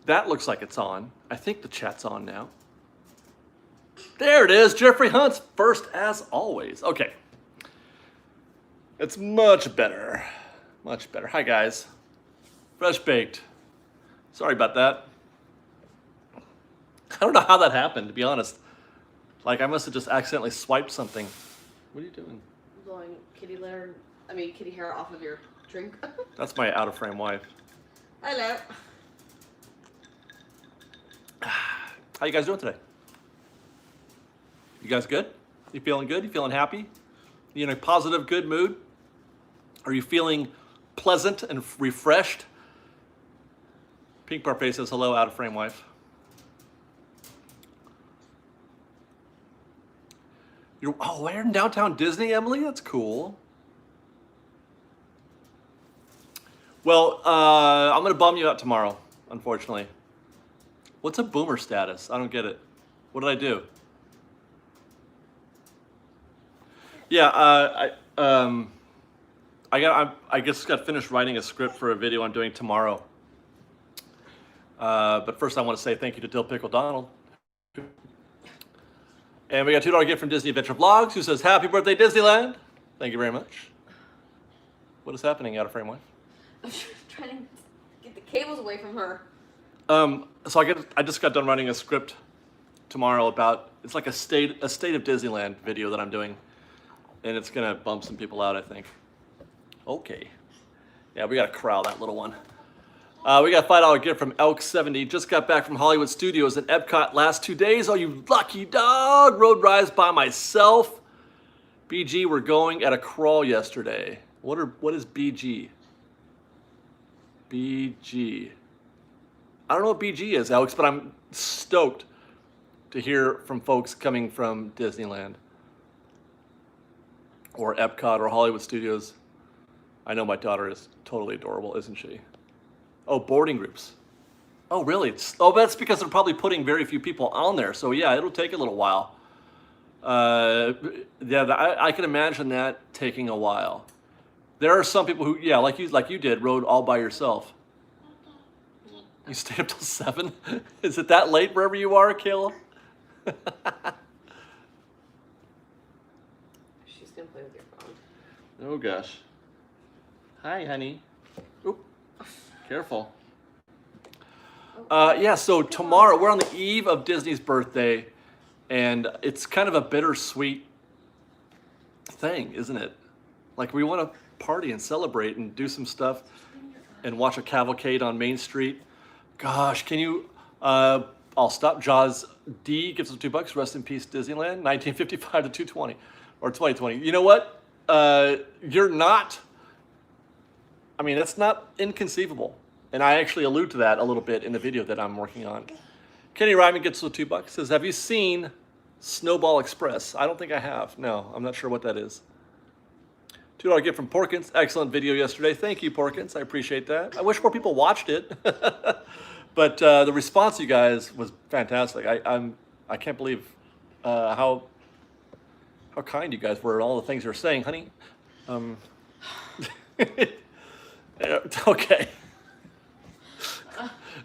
That looks like it's on. I think the chat's on now. There it is. Jeffrey Hunt's first as always. Okay. It's much better. Much better. Hi, guys. Fresh baked. Sorry about that. I don't know how that happened, to be honest. Like, I must have just accidentally swiped something. What are you doing? Blowing kitty hair off of your drink. That's my out-of-frame wife. Hello. How you guys doing today? You guys good? You feeling good? You feeling happy? You in a positive, good mood? Are you feeling pleasant and refreshed? Pink Parfait says hello, out-of-frame wife. We're in downtown Disney, Emily? That's cool. Well, I'm going to bum you out tomorrow, unfortunately. What's a boomer status? I don't get it. What did I do? Yeah, I just got finished writing a script for a video I'm doing tomorrow. But first I want to say thank you to Dill Pickle Donald. And we got a $2 gift from Disney Adventure Vlogs who says, happy birthday, Disneyland. Thank you very much. What is happening, out of frame wife? I'm trying to get the cables away from her. So I just got done writing a script tomorrow about, it's like a state of Disneyland video that I'm doing. And it's gonna bump some people out, I think. Okay. Yeah, we gotta corral that little one. We got a $5 gift from Elk70. Just got back from Hollywood Studios at Epcot last 2 days. Oh, you lucky dog. Road rides by myself. BG, we're going at a crawl yesterday. What is BG? BG. I don't know what BG is, Alex, but I'm stoked to hear from folks coming from Disneyland or Epcot or Hollywood Studios. I know my daughter is totally adorable, isn't she? Oh, boarding groups. Oh, really? That's because they're probably putting very few people on there. So yeah, it'll take a little while. Yeah, I can imagine that taking a while. There are some people who, yeah, like you did, rode all by yourself. You stayed up till 7? Is it that late wherever you are, Kayla? She's gonna play with your phone. Oh gosh. Hi, honey. Oop. Careful. Yeah, so tomorrow, we're on the eve of Disney's birthday, and it's kind of a bittersweet thing, isn't it? Like, we want to party and celebrate and do some stuff and watch a cavalcade on Main Street. Gosh, can you, I'll stop. Jaws D gives us $2. Rest in peace, Disneyland, 1955 to 220, or 2020. You know what? You're not... I mean, that's not inconceivable. And I actually allude to that a little bit in the video that I'm working on. Kenny Ryman gets the $2. Says, have you seen Snowball Express? I don't think I have. No, I'm not sure what that is. $2 gift from Porkins. Excellent video yesterday. Thank you, Porkins. I appreciate that. I wish more people watched it. But the response, you guys, was fantastic. I can't believe how kind you guys were and all the things you were saying, honey. Okay.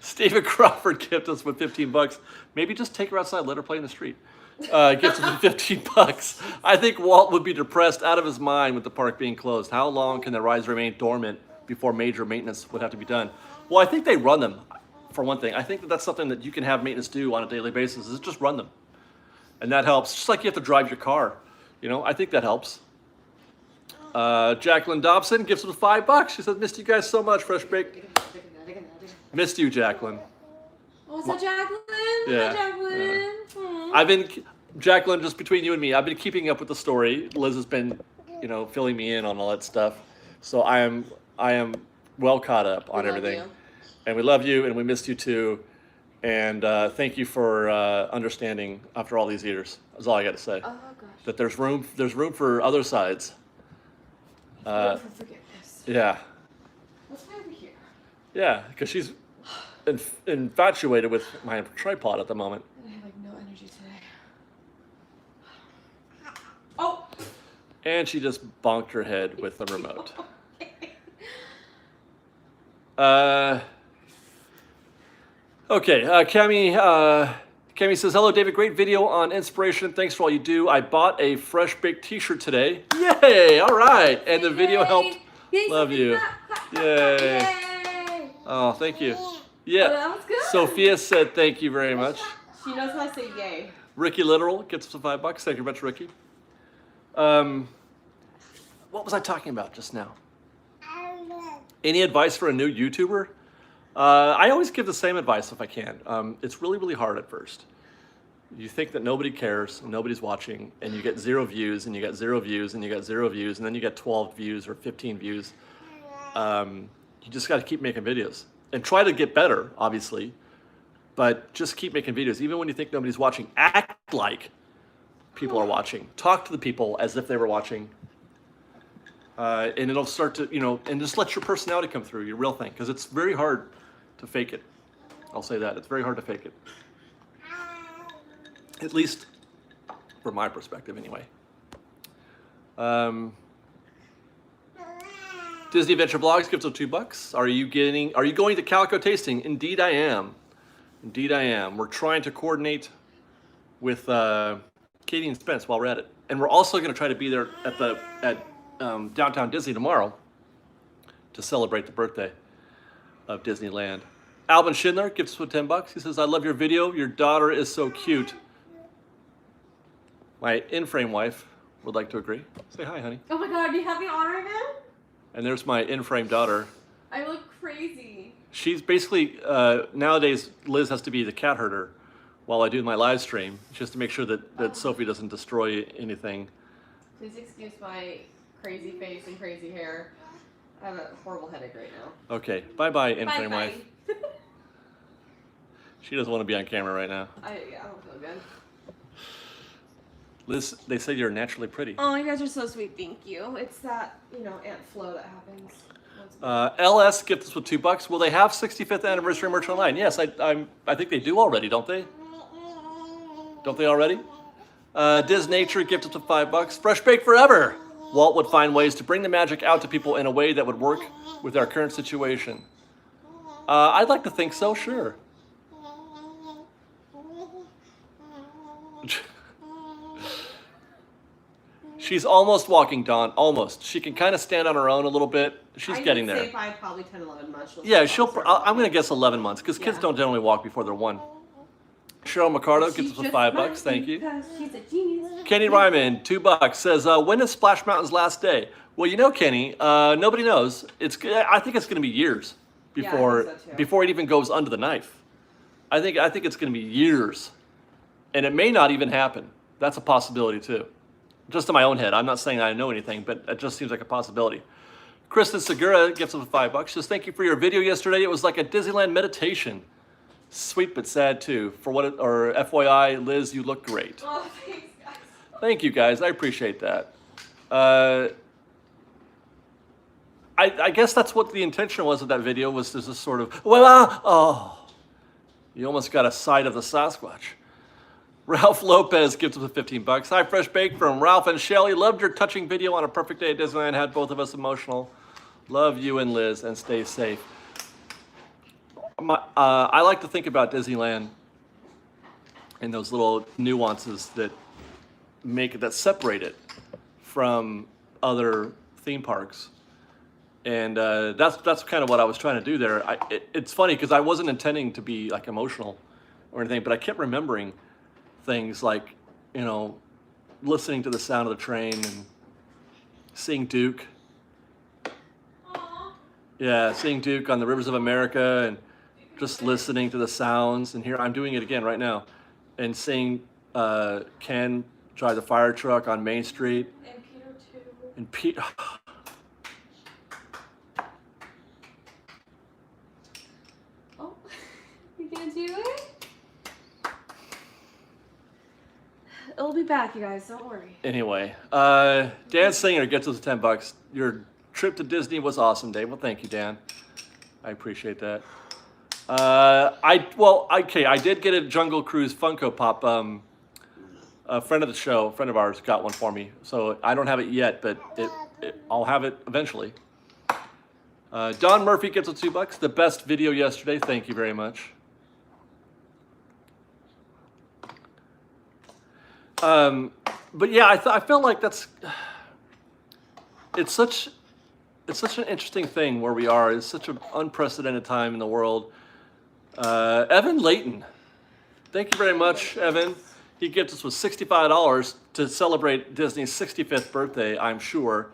Stephen Crawford gifted us with $15. Maybe just take her outside, let her play in the street. Gifted us with $15. I think Walt would be depressed out of his mind with the park being closed. How long can the rides remain dormant before major maintenance would have to be done? Well, I think they run them, for one thing. I think that's something that you can have maintenance do on a daily basis, is just run them. And that helps, just like you have to drive your car. You know, I think that helps. Jacqueline Dobson gives us $5. She says, missed you guys so much, Fresh Bake. Missed you, Jacqueline. Oh, is that Jacqueline? Yeah. Hi, Jacqueline. Yeah. Jacqueline, just between you and me, I've been keeping up with the story. Liz has been, filling me in on all that stuff. So I am well caught up on everything. You. And we love you, and we missed you too. And thank you for understanding after all these years. That's all I got to say. Oh gosh. That there's room for other sides. Room for forgiveness. Yeah. What's over here? Yeah, because she's infatuated with my tripod at the moment. I have like no energy today. Oh! And she just bonked her head with the remote. Okay, Cami says, hello, David. Great video on inspiration. Thanks for all you do. I bought a Fresh Baked t-shirt today. Yay! All right. And the video helped. Yay, Love Sophie, you. clap, clap, clap, Yay. Yay. Oh, thank you. Oh, Yeah. that was good. Sophia said thank you very much. She knows how to say yay. Ricky Literal gets us $5. Thank you very much, Ricky. What was I talking about just now? Any advice for a new YouTuber? I always give the same advice if I can. It's really, really hard at first. You think that nobody cares, and nobody's watching, and you get 0 views, and you get 0 views, and you get 0 views, and then you get 12 views or 15 views. You just got to keep making videos and try to get better, obviously, but just keep making videos. Even when you think nobody's watching, act like people are watching. Talk to the people as if they were watching. And it'll start to, and just let your personality come through, your real thing, because it's very hard to fake it. I'll say that. It's very hard to fake it. At least from my perspective, anyway. Disney Adventure Vlogs gives us $2. Are you going to Calico Tasting? Indeed I am. Indeed I am. We're trying to coordinate with Katie and Spence while we're at it. And we're also going to try to be there at Downtown Disney tomorrow to celebrate the birthday of Disneyland. Alvin Schindler gives us $10. He says, I love your video. Your daughter is so cute. My in-frame wife would like to agree. Say hi, honey. Oh my god, do you have me on right now? And there's my in-frame daughter. I look crazy. She's basically, nowadays, Liz has to be the cat herder while I do my live stream, just to make sure that Sophie doesn't destroy anything. Please excuse my crazy face and crazy hair. I have a horrible headache right now. Okay, bye-bye, in-frame Bye, wife. She doesn't want to be on camera right now. I don't feel good. Liz, they say you're naturally pretty. Oh, you guys are so sweet. Thank you. It's that, Aunt Flo that happens. LS gifts us with $2. Will they have 65th anniversary merch online? Yes, I think they do already, don't they? Don't they already? Diz Nature gifts us with $5. Fresh Bake Forever. Walt would find ways to bring the magic out to people in a way that would work with our current situation. I'd like to think so, sure. She's almost walking, Dawn. Almost. She can kind of stand on her own a little bit. She's getting there. I would say by probably 10, 11 months. Yeah, I'm going to guess 11 months because kids don't generally walk before they're 1. Cheryl McCardo gets us with $5. Thank you. She's a genius. Kenny Ryman, $2, says, when is Splash Mountain's last day? Well, Kenny, nobody knows. I think it's going to be years before it even goes under the knife. I think it's going to be years, and it may not even happen. That's a possibility too. Just in my own head. I'm not saying I know anything, but it just seems like a possibility. Kristen Segura gives us $5. Says, thank you for your video yesterday. It was like a Disneyland meditation. Sweet but sad too. Or FYI, Liz, you look great. Oh, thanks, guys. Thank you, guys. I appreciate that. I guess that's what the intention was of that video, was this sort of, you almost got a sight of the Sasquatch. Ralph Lopez gives us $15. Hi, Fresh Bake from Ralph and Shelly. Loved your touching video on a perfect day at Disneyland. Had both of us emotional. Love you and Liz, and stay safe. I like to think about Disneyland and those little nuances that separate it from other theme parks. And that's kind of what I was trying to do there. It's funny because I wasn't intending to be like emotional or anything, but I kept remembering things like, listening to the sound of the train and seeing Duke. Aww. Yeah, seeing Duke on the Rivers of America and just listening to the sounds. And here I'm doing it again right now, and seeing Ken drive the fire truck on Main Street. And Peter too. And Peter. Oh, you gonna do it? It'll be back, you guys. Don't worry. Anyway, Dan Singer gets us $10. Your trip to Disney was awesome, Dave. Well, thank you, Dan. I appreciate that. I did get a Jungle Cruise Funko Pop. A friend of the show, a friend of ours, got one for me. So I don't have it yet, but I'll have it eventually. Don Murphy gets us $2. The best video yesterday. Thank you very much. But yeah, I felt like it's such an interesting thing where we are. It's such an unprecedented time in the world. Evan Layton, thank you very much, Evan. He gifted us with $65 to celebrate Disney's 65th birthday, I'm sure.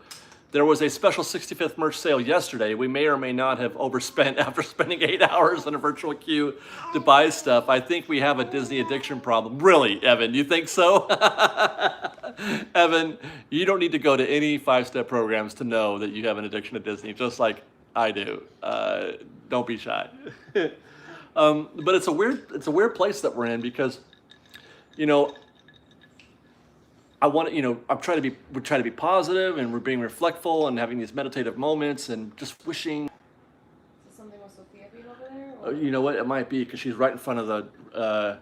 There was a special 65th merch sale yesterday. We may or may not have overspent after spending 8 hours in a virtual queue to buy stuff. I think we have a Disney addiction problem. Really, Evan, you think so? Evan, you don't need to go to any 5-step programs to know that you have an addiction to Disney, just like I do. Don't be shy. But it's a weird place that we're in because, you know, we try to be positive, and we're being reflectful and having these meditative moments and just wishing. Is something with Sophia being over there? Or? You know what? It might be because she's right in front of the.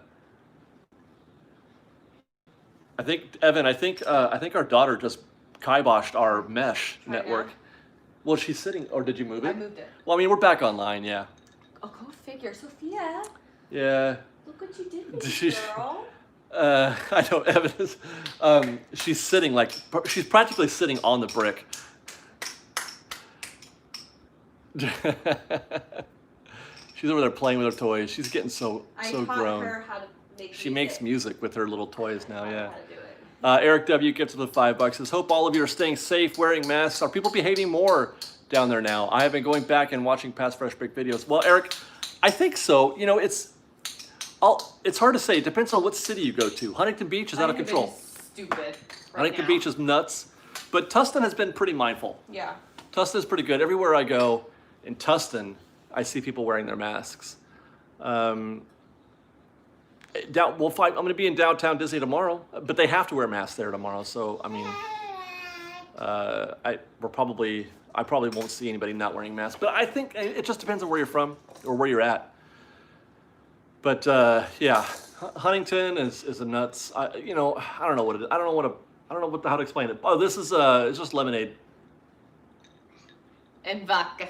I think Evan. I think our daughter just kiboshed our mesh network. Now? Well, she's sitting. Or did you move it? I moved it. Well, I mean, we're back online. Yeah. Oh, go figure, Sophia. Yeah. Look what you did with me, girl. I know Evan is. She's sitting she's practically sitting on the brick. She's over there playing with her toys. She's getting so grown. I taught her how to make She makes music with her little toys now. Yeah. How to do it. Eric W. gets us with $5. Says, hope all of you are staying safe, wearing masks. Are people behaving more down there now? I have been going back and watching past Fresh Baked videos. Well, Eric, I think so. You know, it's hard to say. It depends on what city you go to. Huntington Beach is out of control. Stupid. Right Huntington now. Beach is nuts. But Tustin has been pretty mindful. Yeah. Tustin is pretty good. Everywhere I go in Tustin, I see people wearing their masks. I'm going to be in downtown Disney tomorrow, but they have to wear masks there tomorrow. So I mean, I probably won't see anybody not wearing masks. But I think it just depends on where you're from or where you're at. But yeah, Huntington is a nuts. I don't know what it is. I don't know how to explain it. Oh, this is it's just lemonade. And vodka.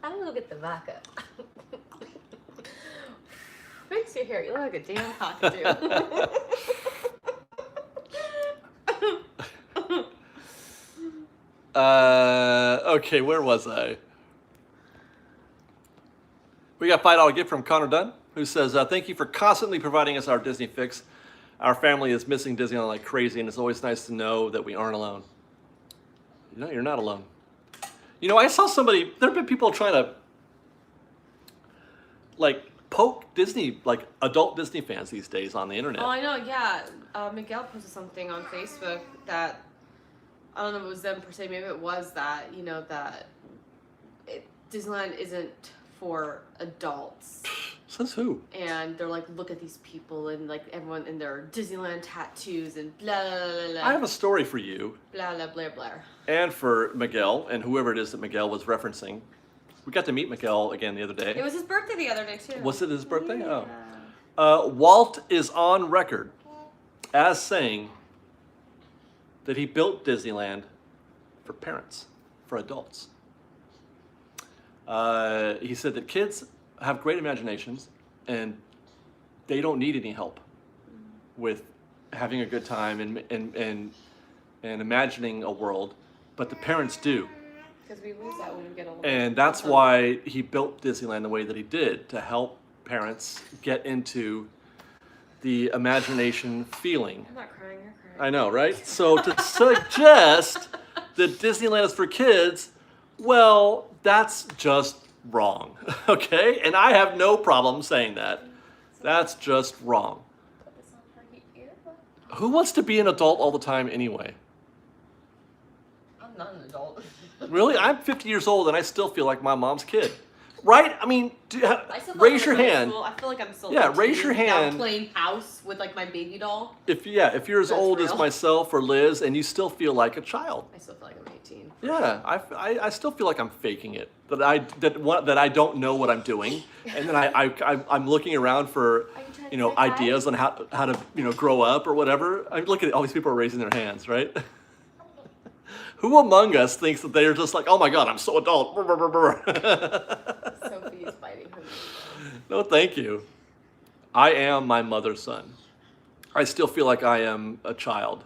I'm gonna get the vodka. Fix your hair. You look like a damn cockatoo. Okay, where was I? We got a $5 gift from Connor Dunn, who says, thank you for constantly providing us our Disney fix. Our family is missing Disneyland like crazy, and it's always nice to know that we aren't alone. No, you're not alone. You know, I saw somebody, there have been people trying to, poke Disney, adult Disney fans these days on the internet. Oh, I know, yeah. Miguel posted something on Facebook that, I don't know if it was them per se, maybe it was that, that Disneyland isn't for adults. Says who? And they're like, look at these people and everyone in their Disneyland tattoos and blah, blah, blah, blah. I have a story for you. Blah, blah, blah, blah. And for Miguel, and whoever it is that Miguel was referencing. We got to meet Miguel again the other day. It was his birthday the other day, too. Was it his birthday? Yeah. Oh. Walt is on record as saying that he built Disneyland for parents, for adults. He said that kids have great imaginations and they don't need any help with having a good time and imagining a world, but the parents do. Because we lose that when we get older. And that's why he built Disneyland the way that he did, to help parents get into the imagination feeling. I'm not crying, you're crying. I know, right? So to suggest that Disneyland is for kids, well, that's just wrong, okay? And I have no problem saying that. That's just wrong. Who wants to be an adult all the time anyway? I'm not an adult. Really? I'm 50 years old and I still feel like my mom's kid. Right? I mean, I still feel raise like your I'm in hand. school. I feel like I'm still Yeah, 18, raise your hand. now playing house with my baby doll. If you're as That's old as real. myself or Liz and you still feel like a child. I still feel like I'm 18. Yeah, I still feel like I'm faking it. That I don't know what I'm doing, and then I'm looking around for ideas on how to grow up or whatever. I look at all these people are raising their hands, right? Who among us thinks that they're just like, oh my God, I'm so adult? Sophie's biting her. No, thank you. I am my mother's son. I still feel like I am a child.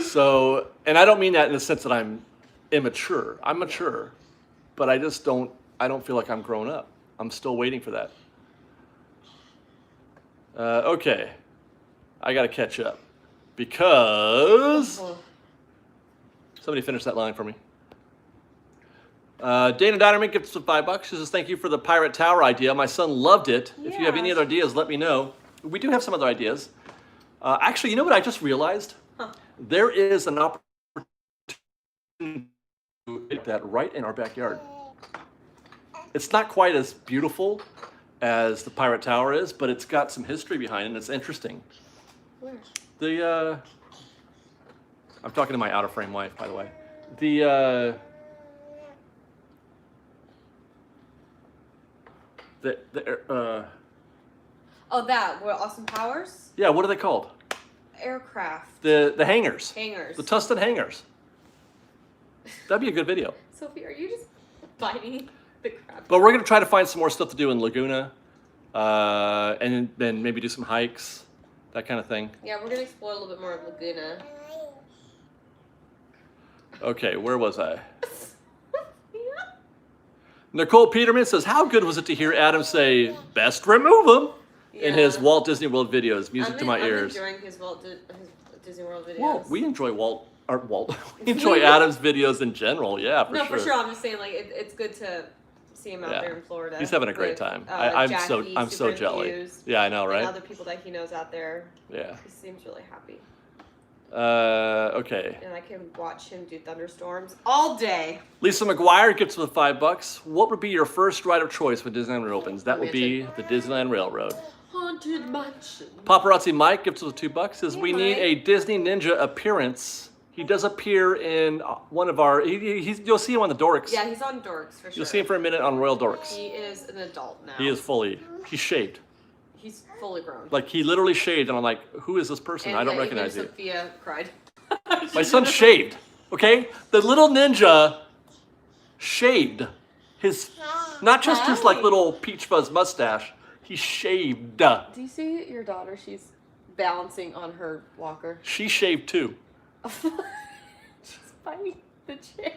So, and I don't mean that in the sense that I'm immature. I'm mature, but I just don't. I don't feel like I'm grown up. I'm still waiting for that. Okay, I got to catch up because somebody finish that line for me. Dana Dinerman gives us $5. She says, thank you for the Pirate Tower idea. My son loved it. Yeah. If you have any other ideas, let me know. We do have some other ideas. Actually, you know what I just realized? Huh. There is an opportunity to get that right in our backyard. It's not quite as beautiful as the Pirate Tower is, but it's got some history behind it, and it's interesting. Where? I'm talking to my out-of-frame wife, by the way. That where Austin Powers? Yeah, what are they called? Aircraft. The hangars. Hangars. The Tustin hangars. That'd be a good video. Sophie, are you just biting the crap? But we're gonna try to find some more stuff to do in Laguna, and then maybe do some hikes, that kind of thing. Yeah, we're gonna explore a little bit more of Laguna. Okay, where was I? Nicole Peterman says, how good was it to hear Adam say, best remove them, in his Walt Disney World videos, music to my ears. I'm enjoying his Disney World videos. Well, we enjoy we enjoy Adam's videos in general, yeah, for sure. No, for sure, I'm just saying, like, it's good to see him out there in Florida. He's having a great time. I'm so jelly. Yeah, I know, right? And other people that he knows out there. Yeah. He seems really happy. Okay. And I can watch him do thunderstorms all day. Lisa McGuire gets with $5. What would be your first ride of choice when Disneyland reopens? That would be the Disneyland Railroad. Haunted Mansion. Paparazzi Mike gives with $2. Says, hey, we need a Disney Ninja appearance. He does appear in one of our. You'll see him on the Dorks. Yeah, he's on Dorks for sure. You'll see him for a minute on Royal Dorks. He is an adult now. He is he's shaved. He's fully grown. Like, he literally shaved, and I'm like, who is this person? And I don't recognize you. Sophia cried. My son shaved, okay? The little ninja shaved his, not just his like little peach fuzz mustache, he shaved. Do you see your daughter? She's balancing on her walker. She shaved too. She's biting the chair.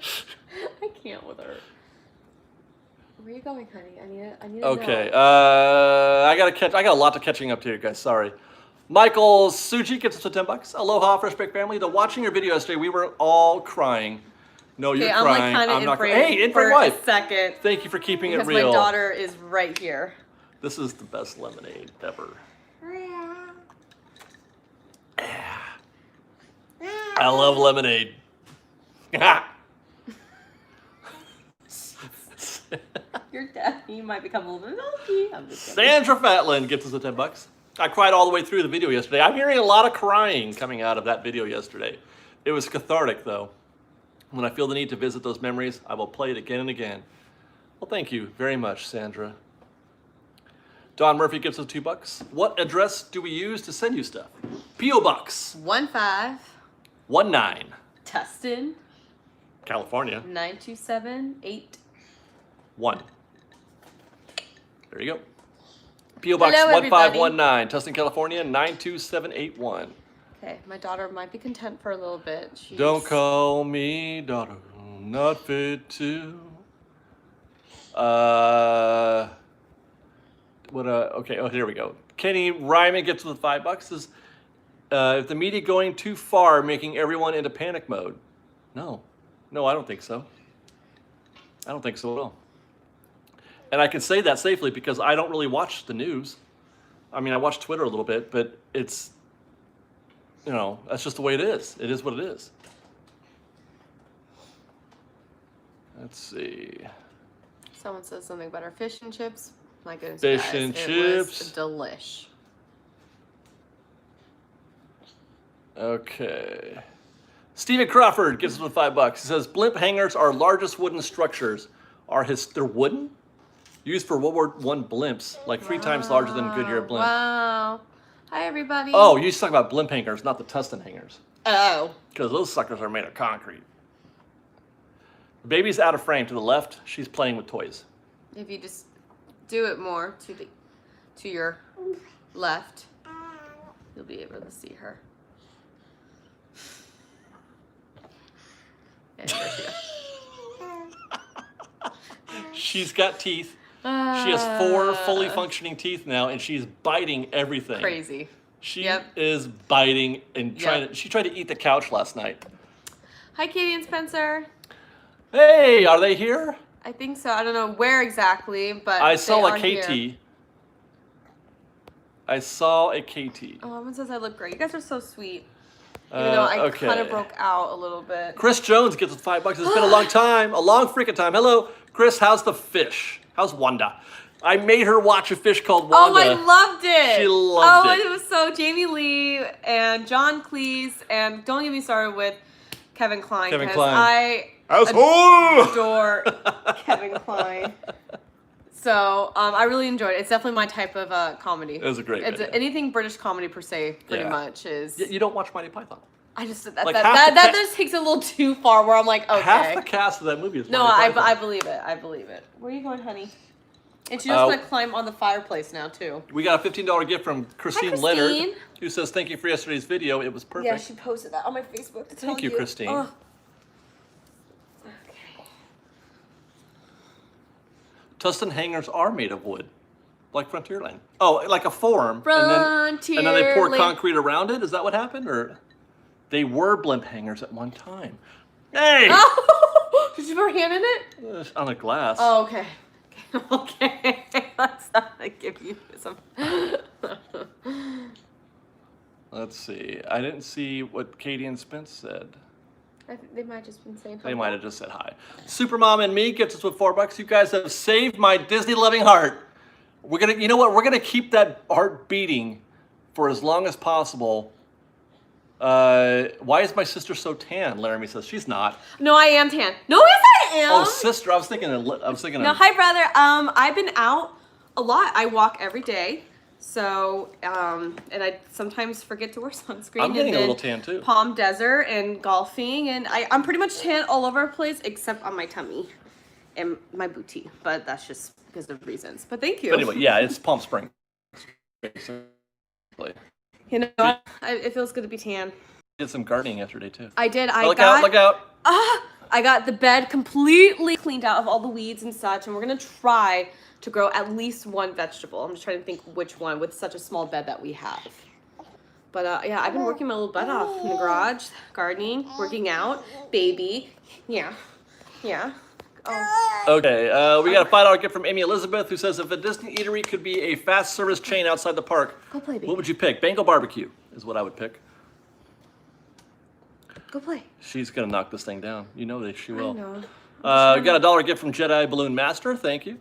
I can't with her. Where are you going, honey? I need to okay, know. I got a lot to catching up to, you guys. Sorry. Michael Suji gets us to $10. Aloha, Fresh Baked family. The watching your video yesterday, we were all crying. No, you're crying. Like I'm not crying. Hey, in frame wife. A second. Thank you for keeping it real. Because my daughter is right here. This is the best lemonade ever. I love lemonade. Your daddy might become a little bit milky. I'm just Sandra Fatland gets us a $10. I cried all the way through the video yesterday. I'm hearing a lot of crying coming out of that video yesterday. It was cathartic, though. When I feel the need to visit those memories, I will play it again and again. Well, thank you very much, Sandra. Don Murphy gives us $2. What address do we use to send you stuff? P.O. Box 1519 Tustin, California 92781. There you go. P.O. Box 1519 Tustin, California 92781. Okay, my daughter might be content for a little bit. Don't call me daughter, not fit to. Okay, here we go. Kenny Ryman gets with $5. Says, if the media going too far, making everyone into panic mode. No, I don't think so. I don't think so at all. And I can say that safely because I don't really watch the news. I mean, I watch Twitter a little bit, but it's, that's just the way it is. It is what it is. Let's see. Someone says something about our fish and chips. My goodness, fish guys, and it chips. was delish. Okay. Stephen Crawford gives us $5. He says, blimp hangars are largest wooden structures. They're wooden? Used for World War I blimps, like 3 times larger than Goodyear blimp. Wow. Hi, everybody. Oh, you're talking about blimp hangars, not the Tustin hangars. Oh. Because those suckers are made of concrete. The baby's out of frame to the left. She's playing with toys. If you just do it more to your left, you'll be able to see her. Yeah, there she is. She's got teeth. She has 4 fully functioning teeth now, and she's biting everything. Crazy. She is biting and trying to. She tried to eat the couch last night. Hi, Katie and Spencer. Hey, are they here? I think so. I don't know where exactly, but I saw a they are KT. here. I saw a KT. Oh, everyone says I look great. You guys are so sweet. Even though I kind of broke out a little bit. Chris Jones gets us $5. It's been a long time, a long freaking time. Hello, Chris. How's the fish? How's Wanda? I made her watch a fish called Wanda. Oh, I loved it. She loved it. Oh, it was so Jamie Lee and John Cleese, and don't get me started with Kevin Kline. Kevin Kline. I Asshole! adore Kevin Kline. So I really enjoyed it. It's definitely my type of comedy. It was a great video. Anything British comedy per se, pretty much is. You don't watch Monty Python. I just that Like that just takes it a little too far. Where I'm like, okay. Half the cast of that movie is No, Monty Python. I believe it. I believe it. Where are you going, honey? And she's just gonna climb on the fireplace now too. We got a $15 gift from Christine, Christine Leonard, who says thank you for yesterday's video. It was perfect. Yeah, she posted that on my Facebook to tell Thank you, Christine. Oh. Okay. Tustin hangers are made of wood, like Frontierland. Oh, like a form. And then they pour concrete around it? Is that what happened? Or they were blimp hangers at one time. Hey! Oh! Did you put your hand in it? On a glass. Oh, okay. Okay. Let's not give you some. Let's see. I didn't see what Katie and Spence said. I think they might have just been saying They might have just said hi. Supermom and me gets us with $4. You guys have saved my Disney loving heart. We're gonna, you know what? We're gonna keep that heart beating for as long as possible. Why is my sister so tan? Laramie says she's not. No, I am tan. No, yes, I am. Oh, sister. I was thinking. No, hi, brother. I've been out a lot. I walk every day. So, and I sometimes forget to wear sunscreen. I'm getting a little tan too. Palm Desert and golfing, and I'm pretty much tan all over the place except on my tummy and my booty. But that's just because of reasons. But thank you. But anyway, yeah, it's Palm Springs. Basically. You know, it feels good to be tan. Did some gardening yesterday too. I did. Look out! Look out! I got the bed completely cleaned out of all the weeds and such, and we're gonna try to grow at least one vegetable. I'm just trying to think which one with such a small bed that we have. But yeah, I've been working my little butt off in the garage, gardening, working out, baby. Yeah. Oh. Okay, we got a $5 gift from Amy Elizabeth, who says if a Disney eatery could be a fast service chain outside the park, Go play, baby. What would you pick? Bengal barbecue is what I would pick. Go play. She's gonna knock this thing down. You know that she will. I know. We got a $1 gift from Jedi Balloon Master. Thank you.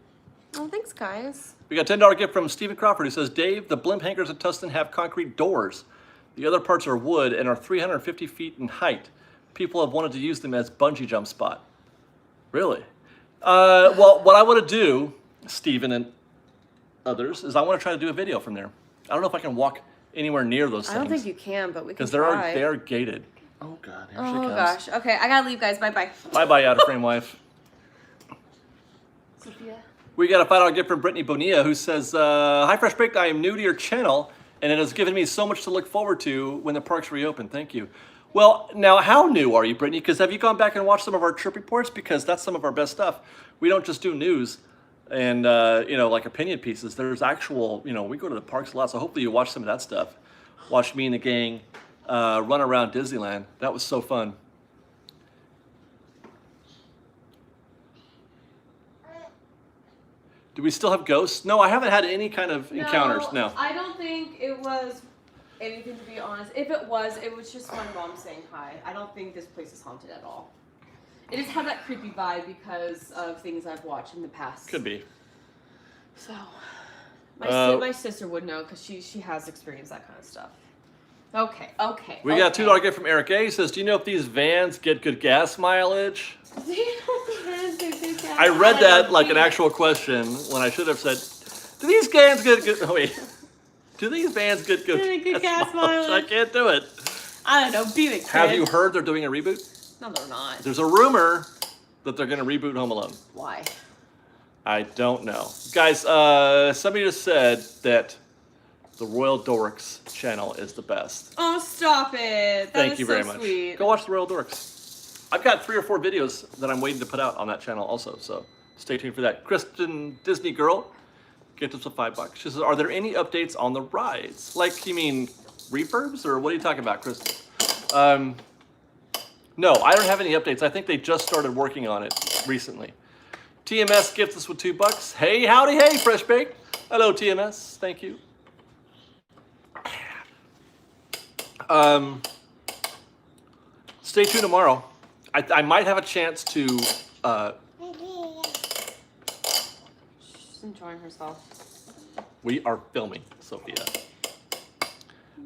Oh, thanks, guys. We got a $10 gift from Stephen Crawford, who says, Dave, the blimp hangers at Tustin have concrete doors. The other parts are wood and are 350 feet in height. People have wanted to use them as bungee jump spot. Really? Well, what I want to do, Stephen and others, is I want to try to do a video from there. I don't know if I can walk anywhere near those things. I don't think you can, but we can because try. they are gated. Oh God, here she comes. Oh gosh. Okay, I gotta leave, guys. Bye bye. Bye bye, out of frame wife. Sophia. We got a $5 gift from Brittany Bonilla, who says, Hi Fresh Baked, I am new to your channel, and it has given me so much to look forward to when the parks reopen. Thank you. Well, now how new are you, Brittany? Because have you gone back and watched some of our trip reports? Because that's some of our best stuff. We don't just do news and, like opinion pieces. There's actual, we go to the parks a lot, so hopefully you watch some of that stuff. Watch me and the gang run around Disneyland. That was so fun. Do we still have ghosts? No, I haven't had any kind of encounters. No. I don't think it was anything, to be honest. If it was just my mom saying hi. I don't think this place is haunted at all. It just had that creepy vibe because of things I've watched in the past. Could be. So, my sister would know because she has experienced that kind of stuff. Okay. We got a $2 gift from Eric A. He says, do you know if these vans get good gas mileage? I read that like an actual question when I should have said, do these vans get good, oh wait. Do these vans get good gas mileage? I can't do it. I don't know, be the kid. Have you heard they're doing a reboot? No, they're not. There's a rumor that they're going to reboot Home Alone. Why? I don't know. Guys, somebody just said that The Royal Dorks channel is the best. Oh, stop it. Thank you very so much. Sweet. Go watch The Royal Dorks. I've got 3 or 4 videos that I'm waiting to put out on that channel also, so stay tuned for that. Kristen Disney Girl gets us a $5. She says, are there any updates on the rides? Like, you mean refurbs, or what are you talking about, Kristen? No, I don't have any updates. I think they just started working on it recently. TMS gifts us with $2. Hey, howdy, hey, Fresh Baked. Hello, TMS. Thank you. Stay tuned tomorrow. I might have a chance to. She's enjoying herself. We are filming, Sophia.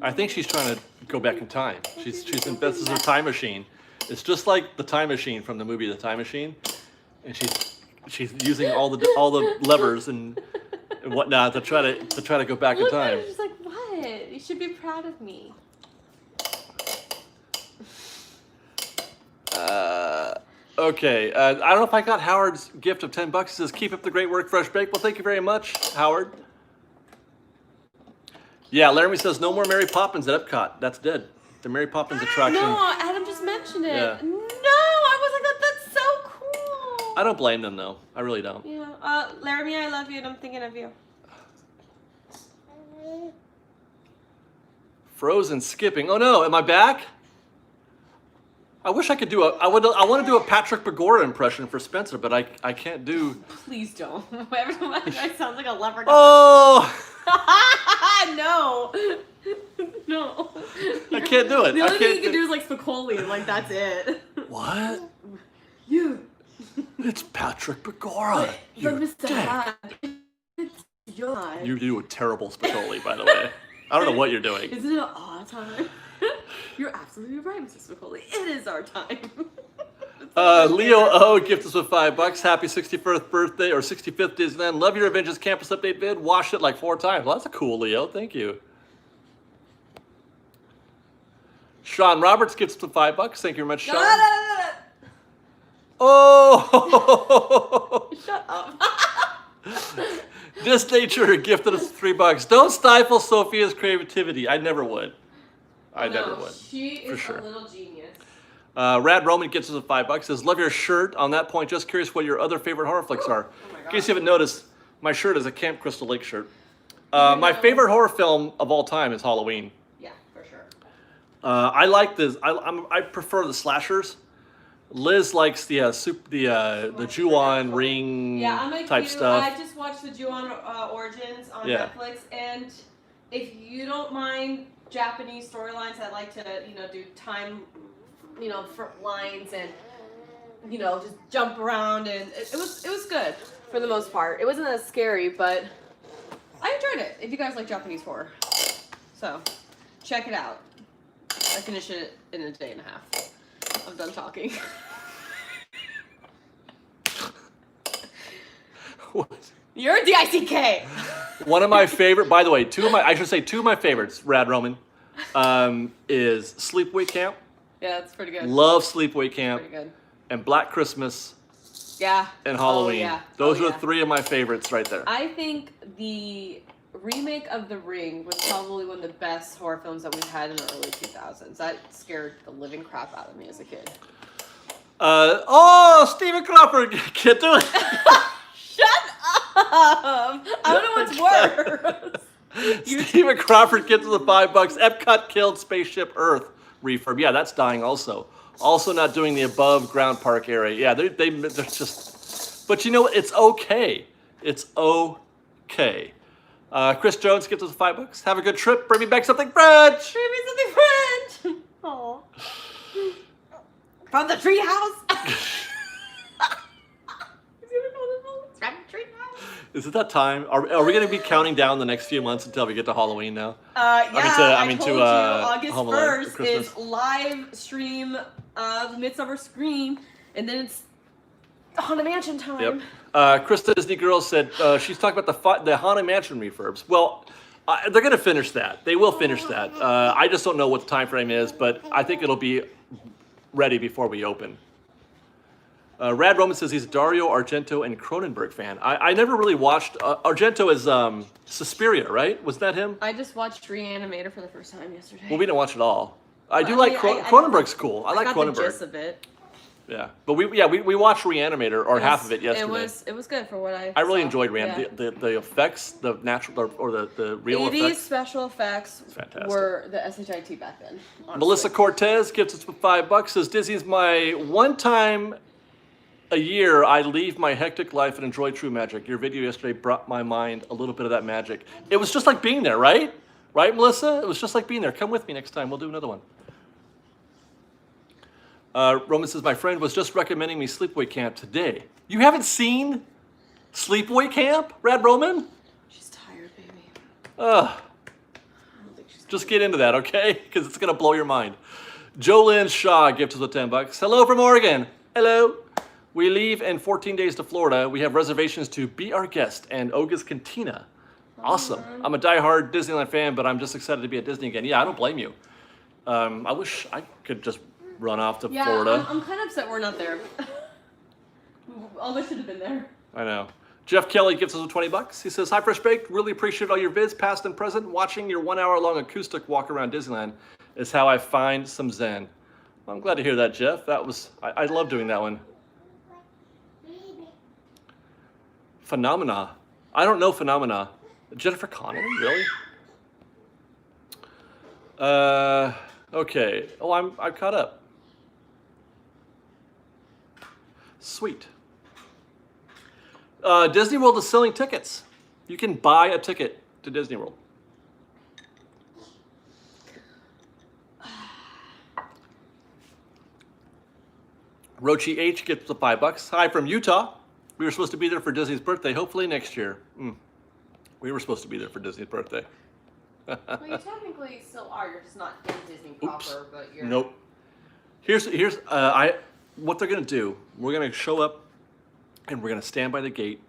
I think she's trying to go back in time. She's in this is her time machine. It's just like the time machine from the movie The Time Machine, and she's using all the levers and whatnot to try to go back in time. She's like, what? You should be proud of me. Okay, I don't know if I got Howard's gift of $10. He says, keep up the great work, Fresh Bake. Well, thank you very much, Howard. Yeah, Laramie says, no more Mary Poppins at Epcot. That's dead. The Mary Poppins attraction. No, Adam just mentioned it. Yeah. No, I was like, that's so cool. I don't blame them, though. I really don't. Yeah, Laramie, I love you, and I'm thinking of you. Frozen skipping. Oh, no, am I back? I wish I could do I want to do a Patrick Begora impression for Spencer, but I can't do. Please don't. Every time I sound like a leprechaun. Oh! No. No. I can't do it. The only thing you can do is like Spicoli, and like that's it. What? You. It's Patrick Begora. But You Mr. dick. Hyde, it's your time. You do a terrible Spicoli, by the way. I don't know what you're doing. Isn't it our time? You're absolutely right, Mr. Spicoli. It is our time. Leo O gifted us with $5. Happy 61st birthday or 65th Disneyland. Love your Avengers Campus Update vid. Watched it like 4 times. Well, that's a cool Leo. Thank you. Sean Roberts gifts us with $5. Thank you very much, Sean. Oh! Shut up. This nature gifted us $3. Don't stifle Sophia's creativity. I never would. I never would. She is sure. a little genius. Rad Roman gets us a $5. Says, love your shirt. On that point, just curious what your other favorite horror flicks are. Oh my In God. case you haven't noticed, my shirt is a Camp Crystal Lake shirt. My favorite horror film of all time is Halloween. Yeah, for sure. I like this. I prefer the slashers. Liz likes the Ju-on ring Yeah, I'm like type you. stuff. I just watched the Ju-on Origins on Yeah. Netflix, and if you don't mind Japanese storylines, I like to do time, lines and just jump around, and it was good for the most part. It wasn't as scary, but I enjoyed it. If you guys like Japanese horror, so check it out. I finished it in a day and a half. I'm done talking. You're a DICK. One of my favorite, by the way, two of my favorites, Rad Roman, is Sleepaway Camp. Yeah, that's pretty good. Love Sleepaway Camp. Pretty good. And Black Christmas Yeah. and Halloween. Oh, yeah. Those Oh, are yeah. 3 of my favorites right there. I think the remake of The Ring was probably one of the best horror films that we've had in the early 2000s. That scared the living crap out of me as a kid. Stephen Crawford, can't do it. Shut up! I don't know what's worse. Stephen Crawford gets the $5. Epcot killed Spaceship Earth refurb. Yeah, that's dying also. Also not doing the above ground park area. Yeah, they're just. But you know what? It's okay. It's okay. Chris Jones gets us $5. Have a good trip. Bring me back something French. Bring me something French. Aw. From the treehouse. Is it that time? Are we going to be counting down the next few months until we get to Halloween now? Yeah, I mean told to you, August Home Alone, 1st Christmas. is live stream of Midsummer Scream, and then it's Haunted Mansion time. Yep. Krista Disney Girl said she's talking about the Haunted Mansion refurbs. Well, they're going to finish that. They will finish that. I just don't know what the time frame is, but I think it'll be ready before we open. Rad Roman says he's a Dario Argento and Cronenberg fan. I never really watched Argento as Suspiria, right? Was that him? I just watched Reanimator for the first time yesterday. Well, we didn't watch it all. I do I like mean, Cronenberg's cool. I like got Cronenberg. the gist of it. Yeah, but we watched Reanimator or half of it yesterday. It was good for what I really saw. enjoyed Yeah. the effects, the natural or the real 80s effects. special effects Fantastic. were the SHIT back then. Honestly. Melissa Cortez gives us $5. Says Disney's my one time a year I leave my hectic life and enjoy true magic. Your video yesterday brought my mind a little bit of that magic. It was just like being there, right? Right, Melissa? It was just like being there. Come with me next time. We'll do another one. Roman says, my friend was just recommending me Sleepaway Camp today. You haven't seen Sleepaway Camp, Rad Roman? She's tired, baby. Ugh. I don't think she's Just get into that, okay? Because it's going to blow your mind. Jolynn Shaw gives us a $10. Hello from Oregon. Hello. We leave in 14 days to Florida. We have reservations to be our guest and Oga's Cantina. Awesome. I'm a diehard Disneyland fan, but I'm just excited to be at Disney again. Yeah, I don't blame you. I wish I could just run off to Florida. I'm kind of upset we're not there. All should have been there. I know. Jeff Kelly gives us $20. He says, hi, Fresh Baked. Really appreciate all your vids, past and present. Watching your 1 hour long acoustic walk around Disneyland is how I find some zen. Well, I'm glad to hear that, Jeff. That was, I love doing that one. Phenomena. I don't know Phenomena. Jennifer Connelly, really? Okay. Oh, I'm caught up. Sweet. Disney World is selling tickets. You can buy a ticket to Disney World. Rochi H gets the $5. Hi from Utah. We were supposed to be there for Disney's birthday. Hopefully next year. We were supposed to be there for Disney's birthday. Well, you technically still are. You're just not in Disney proper, but you're. Nope. Here's what they're gonna do. We're gonna show up, and we're gonna stand by the gate,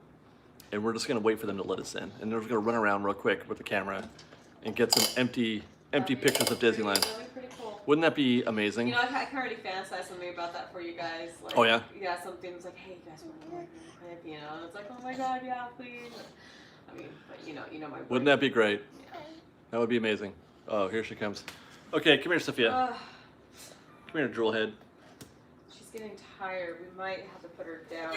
and we're just gonna wait for them to let us in, and they're gonna run around real quick with the camera, and get some empty pictures of Disneyland. That'd be pretty cool. Wouldn't that be amazing? You know, I can already fantasize something about that for you guys. Like, Oh, yeah? Yeah, something that's like, hey, you guys want to work real quick, you know? And it's like, oh my god, yeah, please. I mean, but you know my. Wouldn't that be great? Yeah. That would be amazing. Oh, here she comes. Okay, come here, Sophia. Come here, drool head. She's getting tired. We might have to put her down.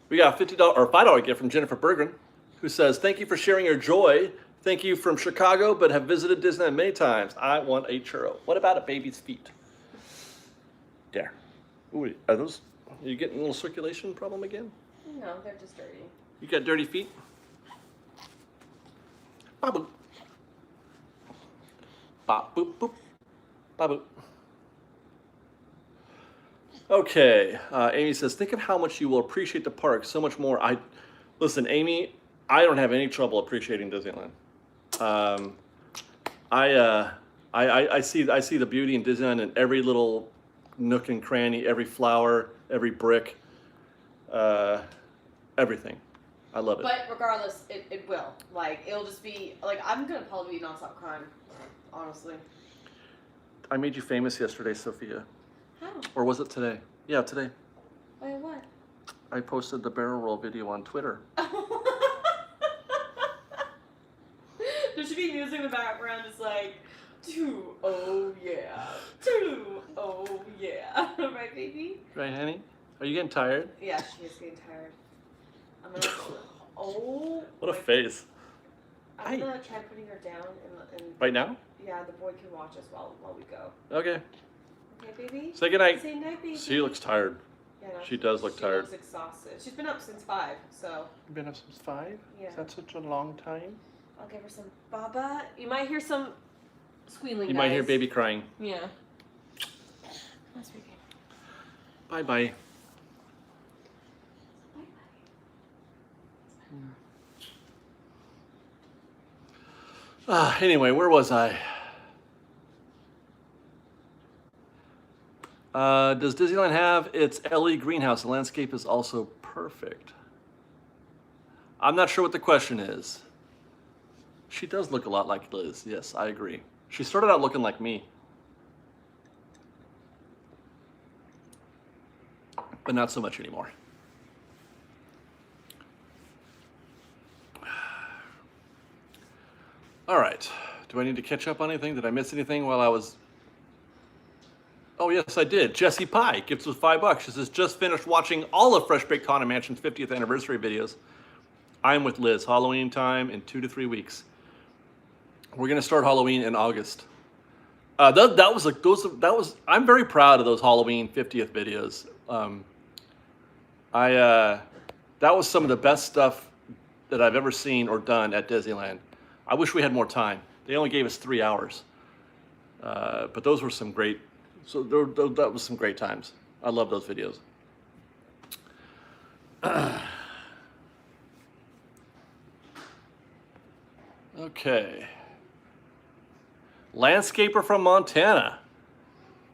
We got a $50 or $5 gift from Jennifer Bergren, who says, thank you for sharing your joy. Thank you from Chicago, but have visited Disneyland many times. I want a churro. What about a baby's feet? There. Ooh, are you getting a little circulation problem again? No, they're just dirty. You got dirty feet? Ba-boop. Ba-boop, boop. Ba-boop. Okay, Amy says, think of how much you will appreciate the park so much more. Listen, Amy, I don't have any trouble appreciating Disneyland. I see the beauty in Disneyland in every little nook and cranny, every flower, every brick, everything. I love it. But regardless, it will. Like, it'll just be, like, I'm going to probably be nonstop crying, honestly. I made you famous yesterday, Sophia. How? Or was it today? Yeah, today. Wait, what? I posted the barrel roll video on Twitter. There should be music in the background just like, oh yeah, oh yeah. Right, baby? Right, honey? Are you getting tired? Yeah, she is getting tired. I'm gonna, What a face. I'm gonna try putting her down and Right now? yeah, the boy can watch us while we go. Okay. Okay, baby? Say goodnight. Say night, baby. She looks tired. Yeah, no, She does look tired. She looks exhausted. She's been up since 5, so. You've been up since 5? Yeah. Is that such a long time? I'll give her some baba. You might hear some squealing, You might hear baby crying. Yeah. That's baby. Bye-bye. Anyway, where was I? Does Disneyland have its LE greenhouse? The landscape is also perfect. I'm not sure what the question is. She does look a lot like Liz. Yes, I agree. She started out looking like me. but not so much anymore. All right. Do I need to catch up on anything? Did I miss anything while I was... Oh, yes, I did. Jesse Pie gives us $5. She says, just finished watching all of Fresh Baked Haunted Mansion's 50th anniversary videos. I'm with Liz. Halloween time in 2 to 3 weeks. We're going to start Halloween in August. I'm very proud of those Halloween 50th videos. That was some of the best stuff that I've ever seen or done at Disneyland. I wish we had more time. They only gave us 3 hours. But those were some great, that was some great times. I love those videos. Okay. Landscaper from Montana.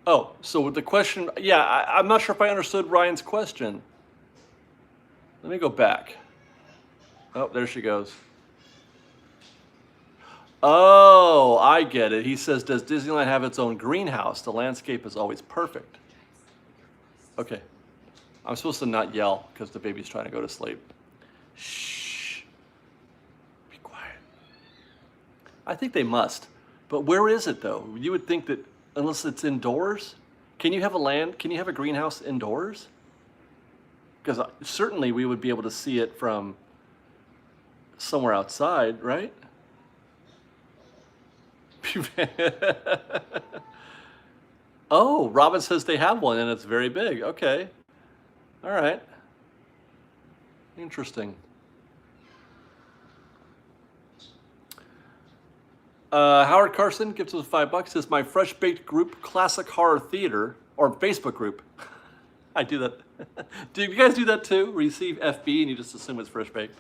Oh, so the question, yeah, I'm not sure if I understood Ryan's question. Let me go back. Oh, there she goes. Oh, I get it. He says, does Disneyland have its own greenhouse? The landscape is always perfect. Okay. I'm supposed to not yell because the baby's trying to go to sleep. Shh. Be quiet. I think they must. But where is it though? You would think that unless it's indoors, can you have a greenhouse indoors? Because certainly we would be able to see it from somewhere outside, right? Oh, Robin says they have one and it's very big. Okay. All right. Interesting. Howard Carson gives us $5. Says my Fresh Baked group, Classic Horror Theater, or Facebook group. I do that. Do you guys do that too? Where you see FB and you just assume it's Fresh Baked?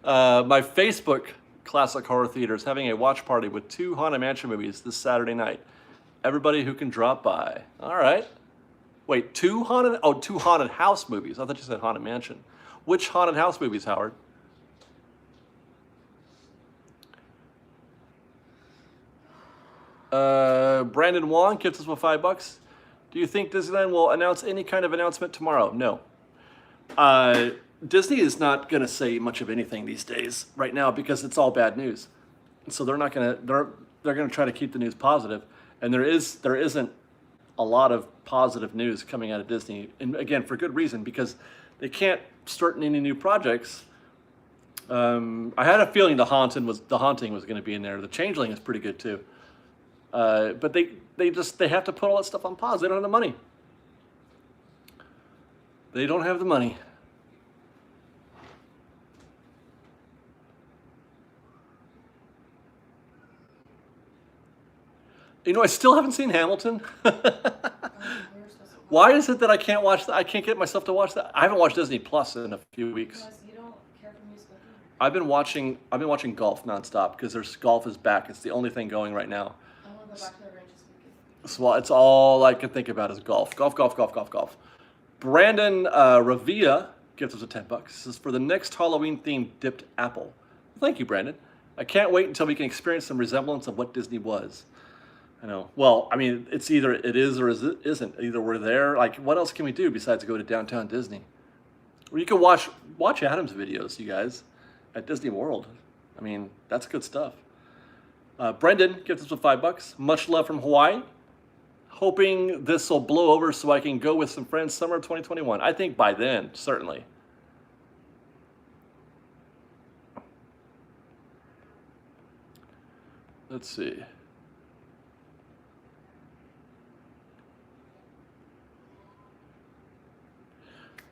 My Facebook Classic Horror Theater is having a watch party with 2 Haunted Mansion movies this Saturday night. Everybody who can drop by. All right. Wait, 2 haunted house movies. I thought you said Haunted Mansion. Which haunted house movies, Howard? Brandon Wong gives us $5. Do you think Disneyland will announce any kind of announcement tomorrow? No. Disney is not going to say much of anything these days right now because it's all bad news. So they're not going to, they're going to try to keep the news positive. And there isn't a lot of positive news coming out of Disney. And again, for good reason, because they can't start any new projects. I had a feeling the Haunting was going to be in there. The Changeling is pretty good too. But they have to put all that stuff on pause. They don't have the money. They don't have the money. You know, I still haven't seen Hamilton. Why is it that I can't watch that? I can't get myself to watch that. I haven't watched Disney Plus in a few weeks. Because you don't care for musical theater. I've been watching golf nonstop because golf is back. It's the only thing going right now. I want to go back to the ranges weekend. So it's all I can think about is golf. Golf. Brandon Ravia gives us $10. This is for the next Halloween themed dipped apple. Thank you, Brandon. I can't wait until we can experience some resemblance of what Disney was. I know. Well, I mean, it's either it is or it isn't. Either we're there. Like, what else can we do besides go to downtown Disney? Or you can watch Adam's videos, you guys, at Disney World. I mean, that's good stuff. Brendan gives us $5. Much love from Hawaii. Hoping this will blow over so I can go with some friends summer of 2021. I think by then, certainly. Let's see.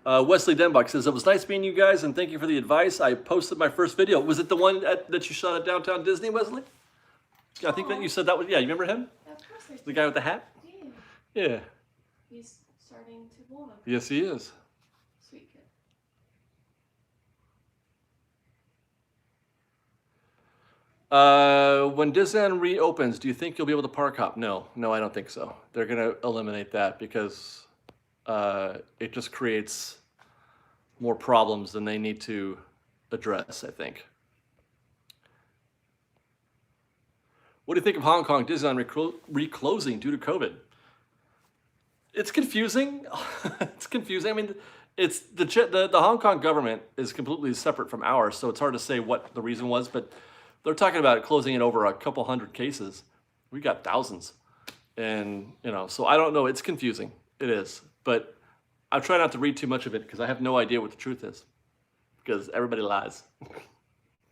Wesley Denbach says, it was nice meeting you guys and thank you for the advice. I posted my first video. Was it the one that you shot at Downtown Disney, Wesley? I think that you said that was, yeah, you remember him? Yeah, of course I do. The guy with the hat? Yeah. Yeah. He's starting to vlog. Yes, he is. Sweet kid. When Disneyland reopens, do you think you'll be able to park hop? No, I don't think so. They're going to eliminate that because it just creates more problems than they need to address, I think. What do you think of Hong Kong Disneyland reclosing due to COVID? It's confusing. It's confusing. I mean, it's the Hong Kong government is completely separate from ours, so it's hard to say what the reason was. But they're talking about closing it over a couple hundred cases. We got thousands, and so I don't know. It's confusing. It is, but I try not to read too much of it because I have no idea what the truth is. Because everybody lies.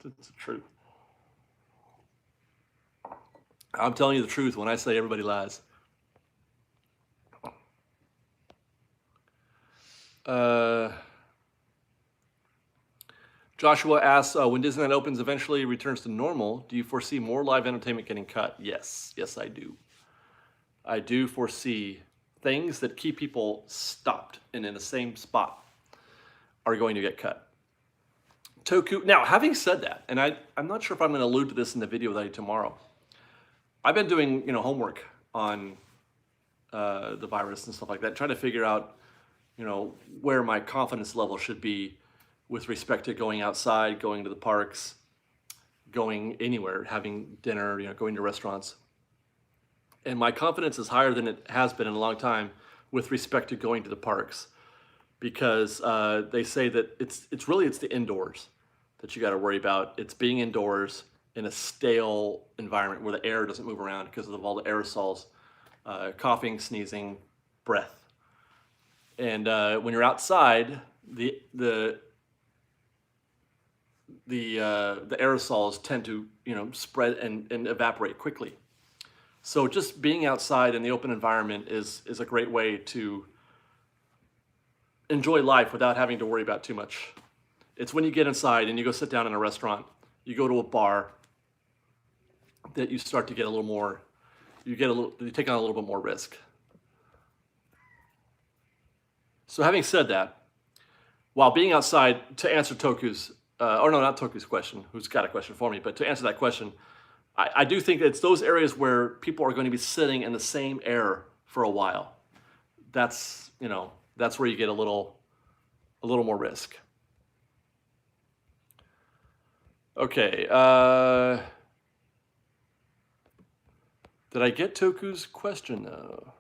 It's the truth. I'm telling you the truth when I say everybody lies. Joshua asks, when Disneyland opens eventually returns to normal, do you foresee more live entertainment getting cut? Yes, I do. I do foresee things that keep people stopped and in the same spot are going to get cut. Toku. Now, having said that, and I'm not sure if I'm going to allude to this in the video that I do tomorrow. I've been doing homework on the virus and stuff like that, trying to figure out where my confidence level should be with respect to going outside, going to the parks, going anywhere, having dinner, going to restaurants. And my confidence is higher than it has been in a long time with respect to going to the parks, because they say that it's really the indoors that you got to worry about. It's being indoors in a stale environment where the air doesn't move around because of all the aerosols, coughing, sneezing, breath. And when you're outside, the aerosols tend to spread and evaporate quickly. So just being outside in the open environment is a great way to enjoy life without having to worry about too much. It's when you get inside and you go sit down in a restaurant, you go to a bar, that you start to get a little more, you take on a little bit more risk. So having said that, while being outside, to answer Toku's, not Toku's question, who's got a question for me, but to answer that question, I do think it's those areas where people are going to be sitting in the same air for a while. That's where you get a little more risk. Okay. Did I get Toku's question though?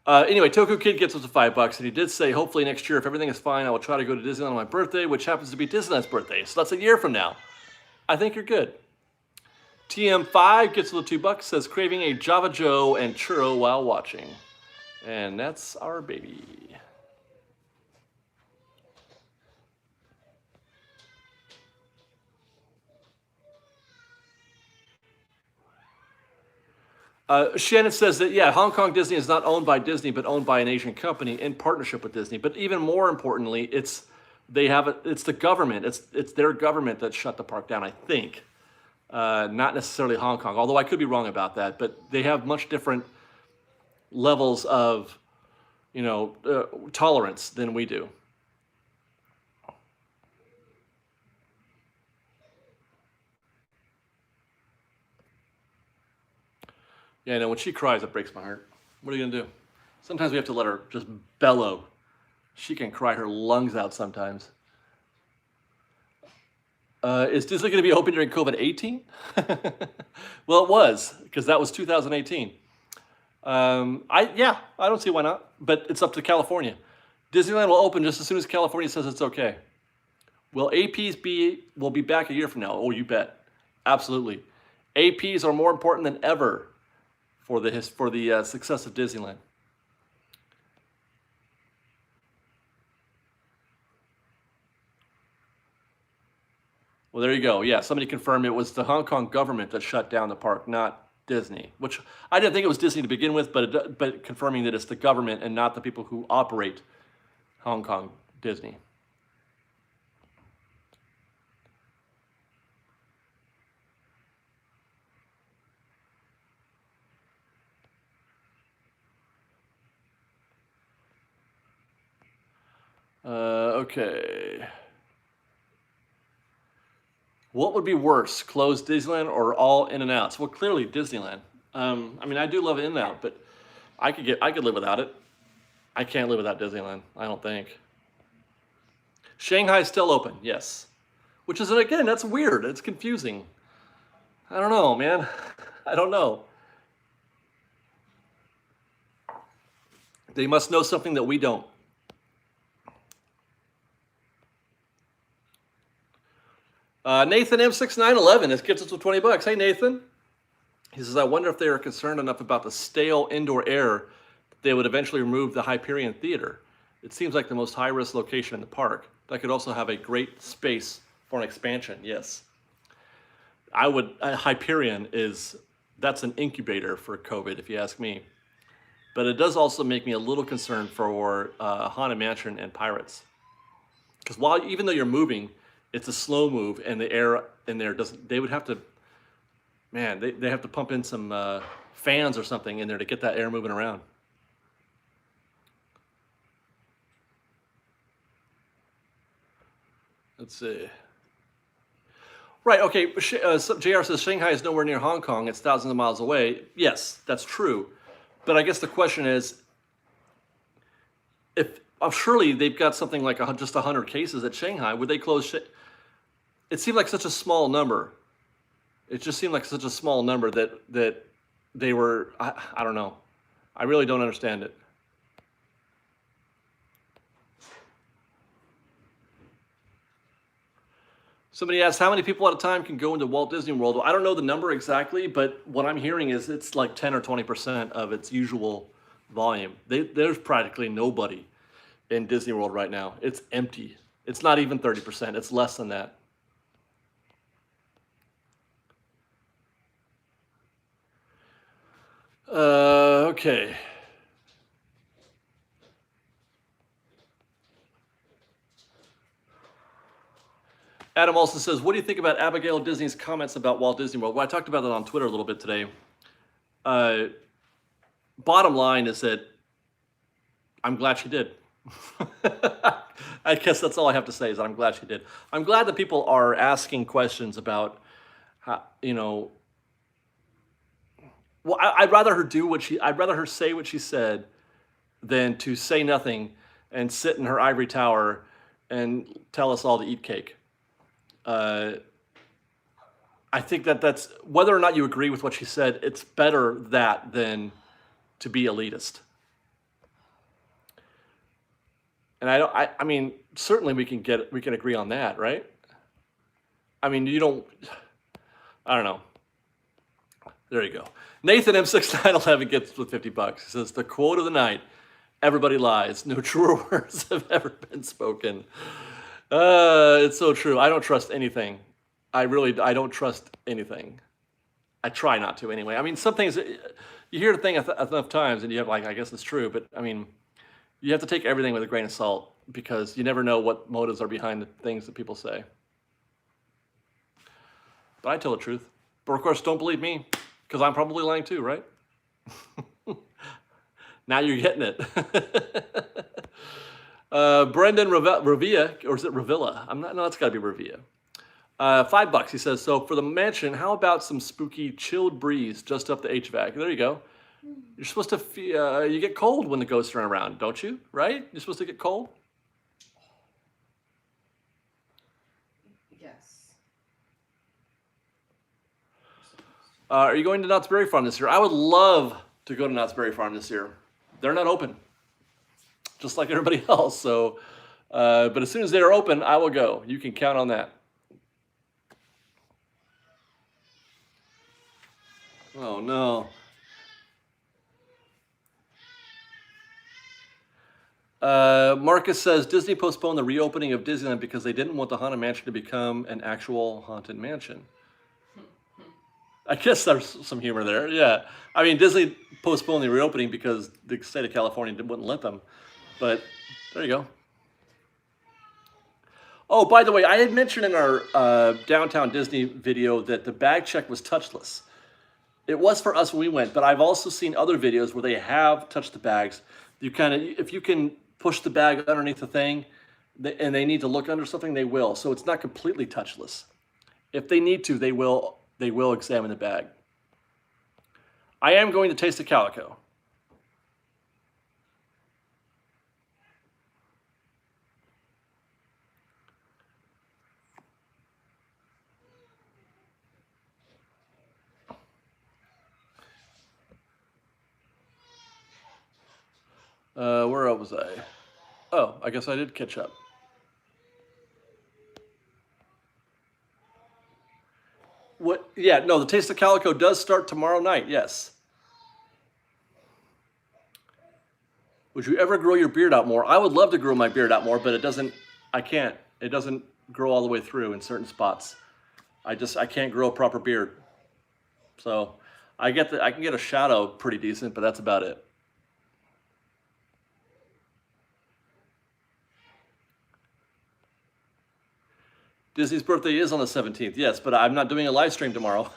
Anyway, Toku Kid gets us to $5, and he did say, hopefully next year, if everything is fine, I will try to go to Disneyland on my birthday, which happens to be Disneyland's birthday. So that's a year from now. I think you're good. TM5 gets us to $2, says, craving a Java Joe and churro while watching. And that's our baby. Shannon says that, yeah, Hong Kong Disney is not owned by Disney, but owned by an Asian company in partnership with Disney. But even more importantly, it's the government. It's their government that shut the park down, I think. Not necessarily Hong Kong, although I could be wrong about that. But they have much different levels of, tolerance than we do. Yeah, I know, when she cries, it breaks my heart. What are you gonna do? Sometimes we have to let her just bellow. She can cry her lungs out sometimes. Is Disney gonna be open during COVID-18? Well, it was, because that was 2018. I don't see why not, but it's up to California. Disneyland will open just as soon as California says it's okay. Will APs will be back a year from now? Oh, you bet. Absolutely. APs are more important than ever for the success of Disneyland. Well, there you go. Yeah, somebody confirmed it was the Hong Kong government that shut down the park, not Disney. Which I didn't think it was Disney to begin with, but confirming that it's the government and not the people who operate Hong Kong Disney. Okay. What would be worse, closed Disneyland or all in and outs? Well, clearly Disneyland. I mean, I do love in and out, but I could live without it. I can't live without Disneyland, I don't think. Shanghai's still open, yes. Which is, again, that's weird. It's confusing. I don't know, man. I don't know. They must know something that we don't. Nathan M6911 has gifted us with $20. Hey, Nathan. He says, I wonder if they are concerned enough about the stale indoor air that they would eventually remove the Hyperion Theater. It seems like the most high-risk location in the park. That could also have a great space for an expansion, yes. Hyperion that's an incubator for COVID, if you ask me. But it does also make me a little concerned for Haunted Mansion and Pirates. Because even though you're moving, it's a slow move, and the air in there doesn't, they would have to, man, they have to pump in some fans or something in there to get that air moving around. Let's see. Right, okay, JR says Shanghai is nowhere near Hong Kong. It's thousands of miles away. Yes, that's true. But I guess the question is, if surely they've got something like just 100 cases at Shanghai, would they close? It seemed like such a small number. It just seemed like such a small number that they were, I don't know. I really don't understand it. Somebody asked, how many people at a time can go into Walt Disney World? Well, I don't know the number exactly, but what I'm hearing is it's like 10 or 20% of its usual volume. There's practically nobody in Disney World right now. It's empty. It's not even 30%. It's less than that. Okay. Adam also says, what do you think about Abigail Disney's comments about Walt Disney World? Well, I talked about that on Twitter a little bit today. Bottom line is that I'm glad she did. I guess that's all I have to say is that I'm glad she did. I'm glad that people are asking questions about how, well, I'd rather her say what she said than to say nothing and sit in her ivory tower and tell us all to eat cake. I think that's, whether or not you agree with what she said, it's better that than to be elitist. And I mean, certainly we can agree on that, right? I mean, I don't know. There you go. Nathan M6911 gets with $50. He says, the quote of the night, everybody lies. No truer words have ever been spoken. It's so true. I don't trust anything. I don't trust anything. I try not to anyway. I mean, some things, you hear the thing enough times and you have I guess it's true, but I mean, you have to take everything with a grain of salt because you never know what motives are behind the things that people say. But I tell the truth. But of course, don't believe me because I'm probably lying too, right? Now you're getting it. Brendan Revilla, or is it Revilla? No, it's got to be Revilla. $5. He says, so for the mansion, how about some spooky chilled breeze just up the HVAC? There you go. You're supposed to you get cold when the ghosts are around, don't you? Right? You're supposed to get cold? Yes. Are you going to Knott's Berry Farm this year? I would love to go to Knott's Berry Farm this year. They're not open, just like everybody else. So, but as soon as they are open, I will go. You can count on that. Oh, no. Marcus says, Disney postponed the reopening of Disneyland because they didn't want the Haunted Mansion to become an actual Haunted Mansion. I guess there's some humor there, yeah. I mean, Disney postponed the reopening because the state of California wouldn't let them. But there you go. Oh, by the way, I had mentioned in our Downtown Disney video that the bag check was touchless. It was for us when we went, but I've also seen other videos where they have touched the bags. If you can push the bag underneath the thing, and they need to look under something, they will. So it's not completely touchless. If they need to, they will examine the bag. I am going to taste the calico. Where was I? Oh, I guess I did catch up. What? Yeah, no, the Taste of Calico does start tomorrow night, yes. Would you ever grow your beard out more? I would love to grow my beard out more, but I can't. It doesn't grow all the way through in certain spots. I can't grow a proper beard. So I can get a shadow pretty decent, but that's about it. Disney's birthday is on the 17th, yes, but I'm not doing a live stream tomorrow.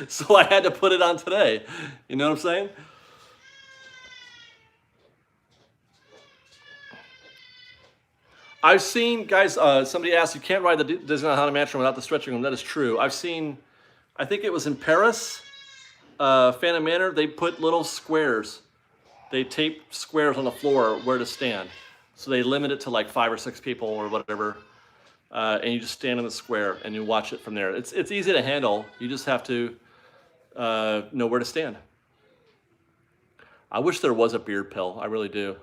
So I had to put it on today. You know what I'm saying? I've seen, guys, somebody asked, you can't ride the Disneyland Haunted Mansion without the stretching room. That is true. I've seen, I think it was in Paris, Phantom Manor, they put little squares. They tape squares on the floor where to stand. So they limit it to like 5 or 6 people or whatever. And you just stand in the square and you watch it from there. It's easy to handle. You just have to know where to stand. I wish there was a beard pill. I really do.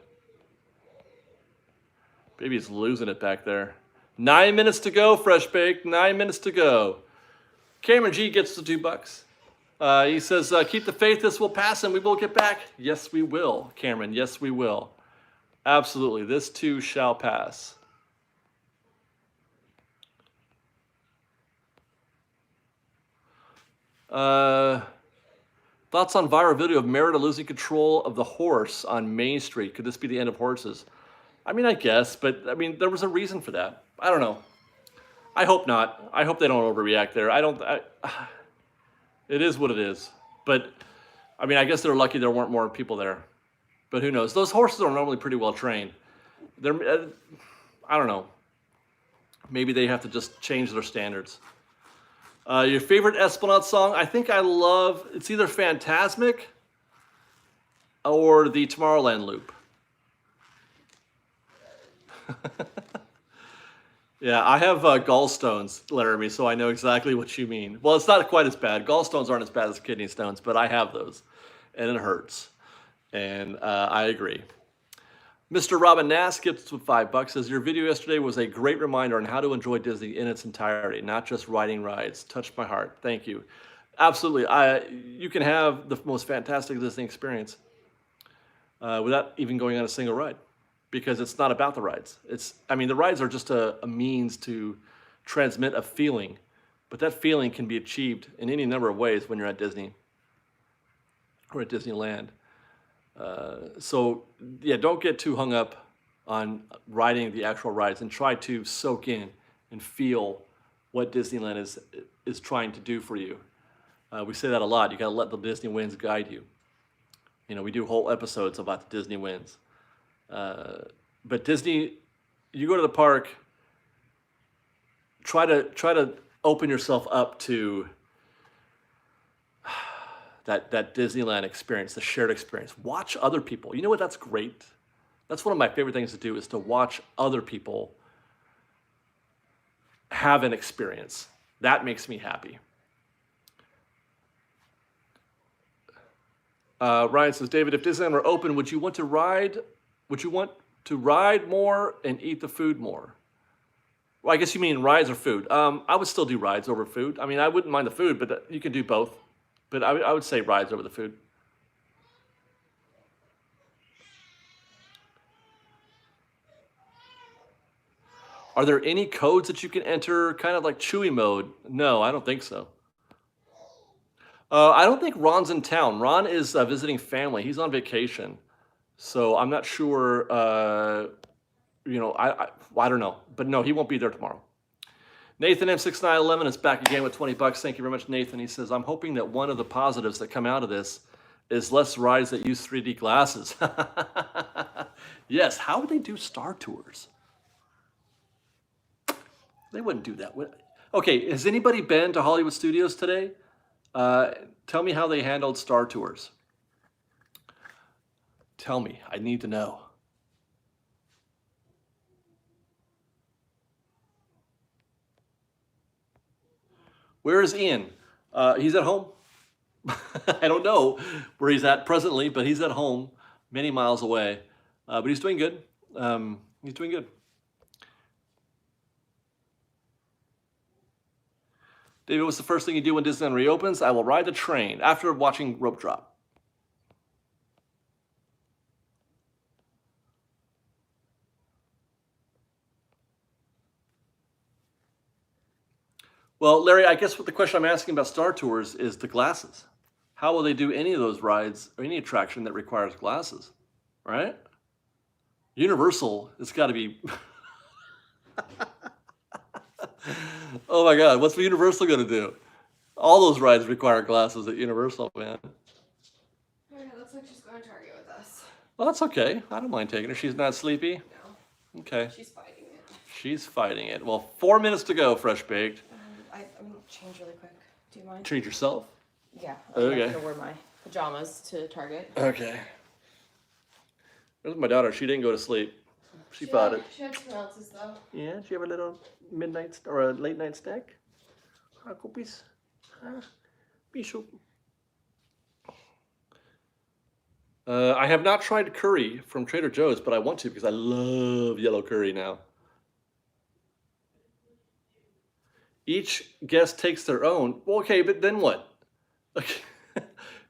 Baby's losing it back there. 9 minutes to go, Fresh Baked. 9 minutes to go. Cameron G gets the $2. He says, keep the faith, this will pass and we will get back. Yes, we will, Cameron. Yes, we will. Absolutely. This too shall pass. Thoughts on viral video of Merida losing control of the horse on Main Street. Could this be the end of horses? I mean, I guess, but I mean, there was a reason for that. I don't know. I hope not. I hope they don't overreact there. It is what it is. But I mean, I guess they're lucky there weren't more people there. But who knows? Those horses are normally pretty well trained. I don't know. Maybe they have to just change their standards. Your favorite Esplanade song? I think I love, it's either Fantasmic or the Tomorrowland Loop. Yeah, I have gallstones, Laramie, so I know exactly what you mean. Well, it's not quite as bad. Gallstones aren't as bad as kidney stones, but I have those, and it hurts. And I agree. Mr. Robin Nass gets $5. Says, your video yesterday was a great reminder on how to enjoy Disney in its entirety, not just riding rides. Touched my heart. Thank you. Absolutely. You can have the most fantastic Disney experience without even going on a single ride, because it's not about the rides. The rides are just a means to transmit a feeling, but that feeling can be achieved in any number of ways when you're at Disney or at Disneyland. So yeah, don't get too hung up on riding the actual rides, and try to soak in and feel what Disneyland is trying to do for you. We say that a lot. You got to let the Disney winds guide you. You know, we do whole episodes about the Disney winds. But Disney, you go to the park, try to open yourself up to that Disneyland experience, the shared experience. Watch other people. You know what? That's great. That's one of my favorite things to do, is to watch other people have an experience. That makes me happy. Ryan says, David, if Disneyland were open, would you want to ride more and eat the food more? Well, I guess you mean rides or food. I would still do rides over food. I mean, I wouldn't mind the food, but you can do both. But I would say rides over the food. Are there any codes that you can enter, kind of like Chewy mode? No, I don't think so. I don't think Ron's in town. Ron is visiting family. He's on vacation. So I'm not sure, I don't know. But no, he won't be there tomorrow. Nathan M6911 is back again with $20. Thank you very much, Nathan. He says, I'm hoping that one of the positives that come out of this is less rides that use 3D glasses. Yes, how would they do Star Tours? They wouldn't do that. Okay, has anybody been to Hollywood Studios today? Tell me how they handled Star Tours. Tell me, I need to know. Where is Ian? He's at home. I don't know where he's at presently, but he's at home, many miles away. But he's doing good. He's doing good. David, what's the first thing you do when Disneyland reopens? I will ride the train after watching Rope Drop. Well, Larry, I guess what the question I'm asking about Star Tours is the glasses. How will they do any of those rides or any attraction that requires glasses, right? Universal, it's got to be... Oh my God, what's Universal going to do? All those rides require glasses at Universal, man. Okay, looks like she's going to Target with us. Well, that's okay. I don't mind taking her. She's not sleepy? No. Okay. She's fighting it. She's fighting it. Well, 4 minutes to go, Fresh Baked. I'm going to change really quick. Do you mind? Treat yourself? Yeah. Okay. I'm going to wear my pajamas to Target. Okay. There's my daughter. She didn't go to sleep. She fought it. She had some ounces, though. Yeah, did you have a little midnight or a late night snack? Cookies. Bishop. I have not tried curry from Trader Joe's, but I want to because I love yellow curry now. Each guest takes their own. Well, okay, but then what? Okay.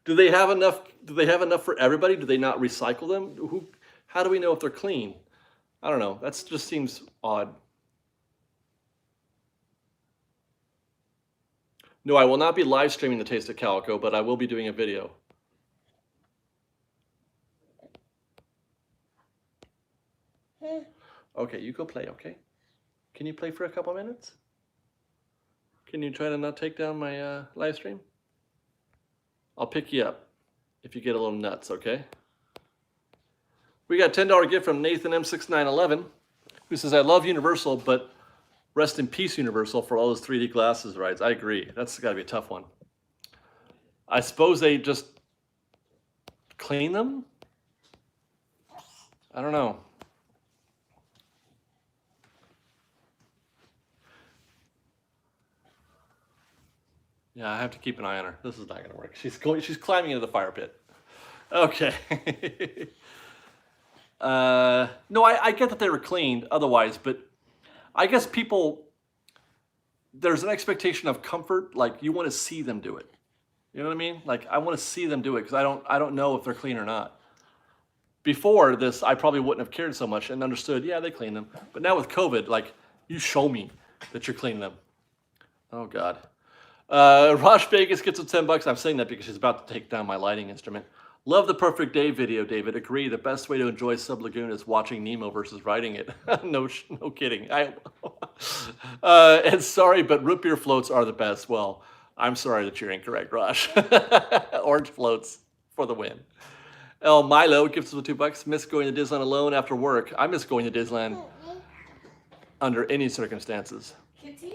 Do they have enough? Do they have enough for everybody? Do they not recycle them? How do we know if they're clean? I don't know. That just seems odd. No, I will not be live streaming the Taste of Calico, but I will be doing a video. Okay, you go play, okay? Can you play for a couple minutes? Can you try to not take down my live stream? I'll pick you up if you get a little nuts, okay? We got a $10 gift from Nathan M6911, who says, I love Universal, but rest in peace, Universal, for all those 3D glasses rides. I agree. That's got to be a tough one. I suppose they just clean them? I don't know. Yeah, I have to keep an eye on her. This is not going to work. She's climbing into the fire pit. Okay. No, I get that they were cleaned otherwise, but I guess there's an expectation of comfort. Like you want to see them do it. You know what I mean? Like I want to see them do it because I don't know if they're clean or not. Before this, I probably wouldn't have cared so much and understood, yeah, they clean them. But now with COVID, like you show me that you're cleaning them. Oh God. Rosh Vegas gets some $10. I'm saying that because she's about to take down my lighting instrument. Love the perfect day video, David. Agree. The best way to enjoy Sub Lagoon is watching Nemo versus riding it. No kidding. And sorry, but root beer floats are the best. Well, I'm sorry that you're incorrect, Rosh. Orange floats for the win. El Milo gives us $2. Miss going to Disneyland alone after work. I miss going to Disneyland under any circumstances. Kitty?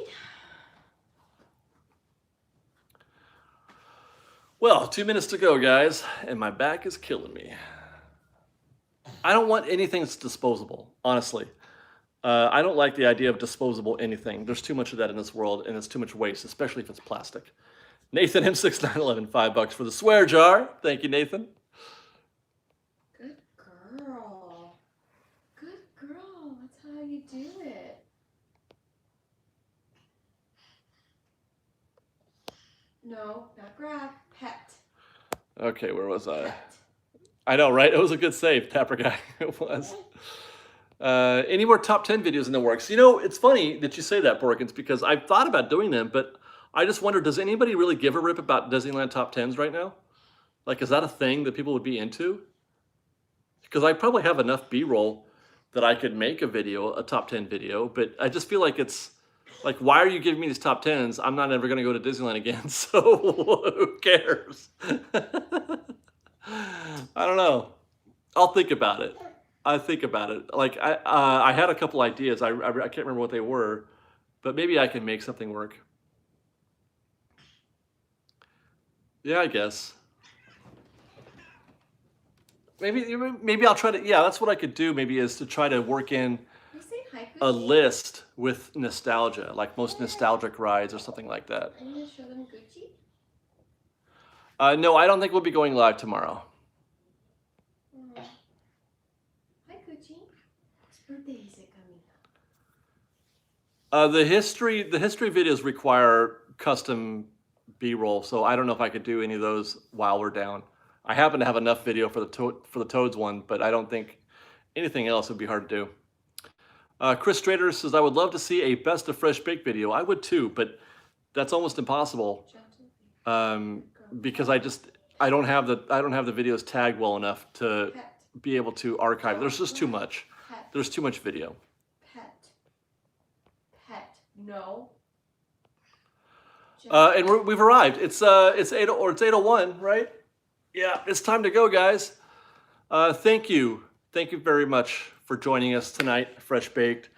Well, 2 minutes to go, guys, and my back is killing me. I don't want anything that's disposable, honestly. I don't like the idea of disposable anything. There's too much of that in this world, and it's too much waste, especially if it's plastic. Nathan M6911, $5 for the swear jar. Thank you, Nathan. Good girl. Good girl. That's how you do it. No, not grab. Pet. Okay, where was I? Pet. I know, right? It was a good save, Tapper Guy. It was. Any more top 10 videos in the works? You know, it's funny that you say that, Porkins, because I've thought about doing them, but I just wonder, does anybody really give a rip about Disneyland top 10s right now? Like, is that a thing that people would be into? Because I probably have enough B-roll that I could make a video, a top 10 video, but I just feel like it's, like, why are you giving me these top 10s? I'm not ever going to go to Disneyland again, so who cares? I don't know. I'll think about it. I think about it. Like, I had a couple ideas. I can't remember what they were, but maybe I can make something work. Yeah, I guess. Maybe I'll try to, yeah, that's what I could do maybe is to try to work in a list with nostalgia, like most nostalgic rides or something like that. Are you going to show them Gucci? No, I don't think we'll be going live tomorrow. Hi, Gucci? Whose birthday is it coming up? The history videos require custom B-roll, so I don't know if I could do any of those while we're down. I happen to have enough video for the Toads one, but I don't think anything else would be hard to do. Chris Strader says, I would love to see a best of Fresh Baked video. I would too, but that's almost impossible because I don't have the videos tagged well enough to be able to archive. There's just too much. There's too much video. Pet. No. And we've arrived. It's 8:01, right? Yeah, it's time to go, guys. Thank you very much for joining us tonight, Fresh Baked.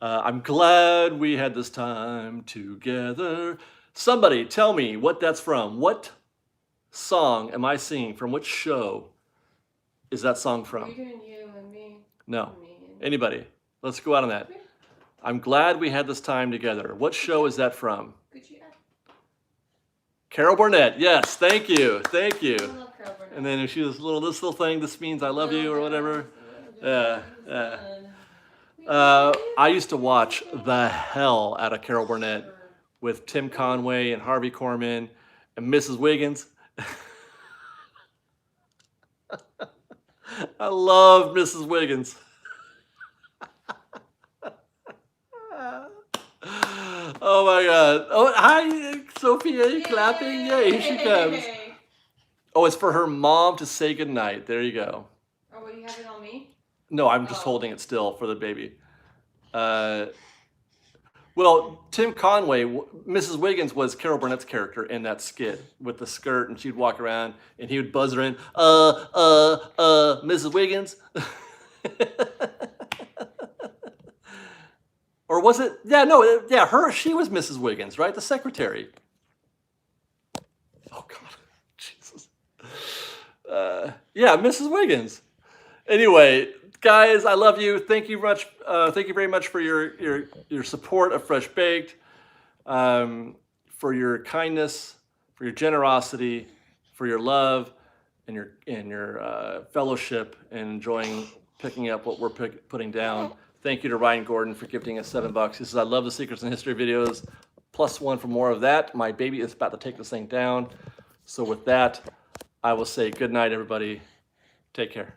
I'm glad we had this time together. Somebody tell me what that's from. What song am I singing from? Which show is that song from? You're doing you and me. No. Anybody? Let's go out on that. I'm glad we had this time together. What show is that from? Carol Burnett. Yes, thank you. Thank you. I love Carol Burnett. And then if she was this little thing, this means I love you or whatever. I used to watch the hell out of Carol Burnett with Tim Conway and Harvey Korman and Mrs. Wiggins. I love Mrs. Wiggins. Oh my God. Oh, hi, Sophia. Are you clapping? Yay, here she comes. Oh, it's for her mom to say goodnight. There you go. Oh, well, you have it on me? No, I'm just holding it still for the baby. Well, Tim Conway, Mrs. Wiggins was Carol Burnett's character in that skit with the skirt, and she'd walk around, and he would buzz her in, Mrs. Wiggins. Or was it? Yeah, no, she was Mrs. Wiggins, right? The secretary. Oh God, Jesus. Yeah, Mrs. Wiggins. Anyway, guys, I love you. Thank you much. Thank you very much for your support of Fresh Baked, for your kindness, for your generosity, for your love, and your fellowship, and enjoying picking up what we're putting down. Thank you to Ryan Gordon for gifting us $7. He says, I love the Secrets and History videos. +1 for more of that. My baby is about to take this thing down. So with that, I will say good night, everybody. Take care.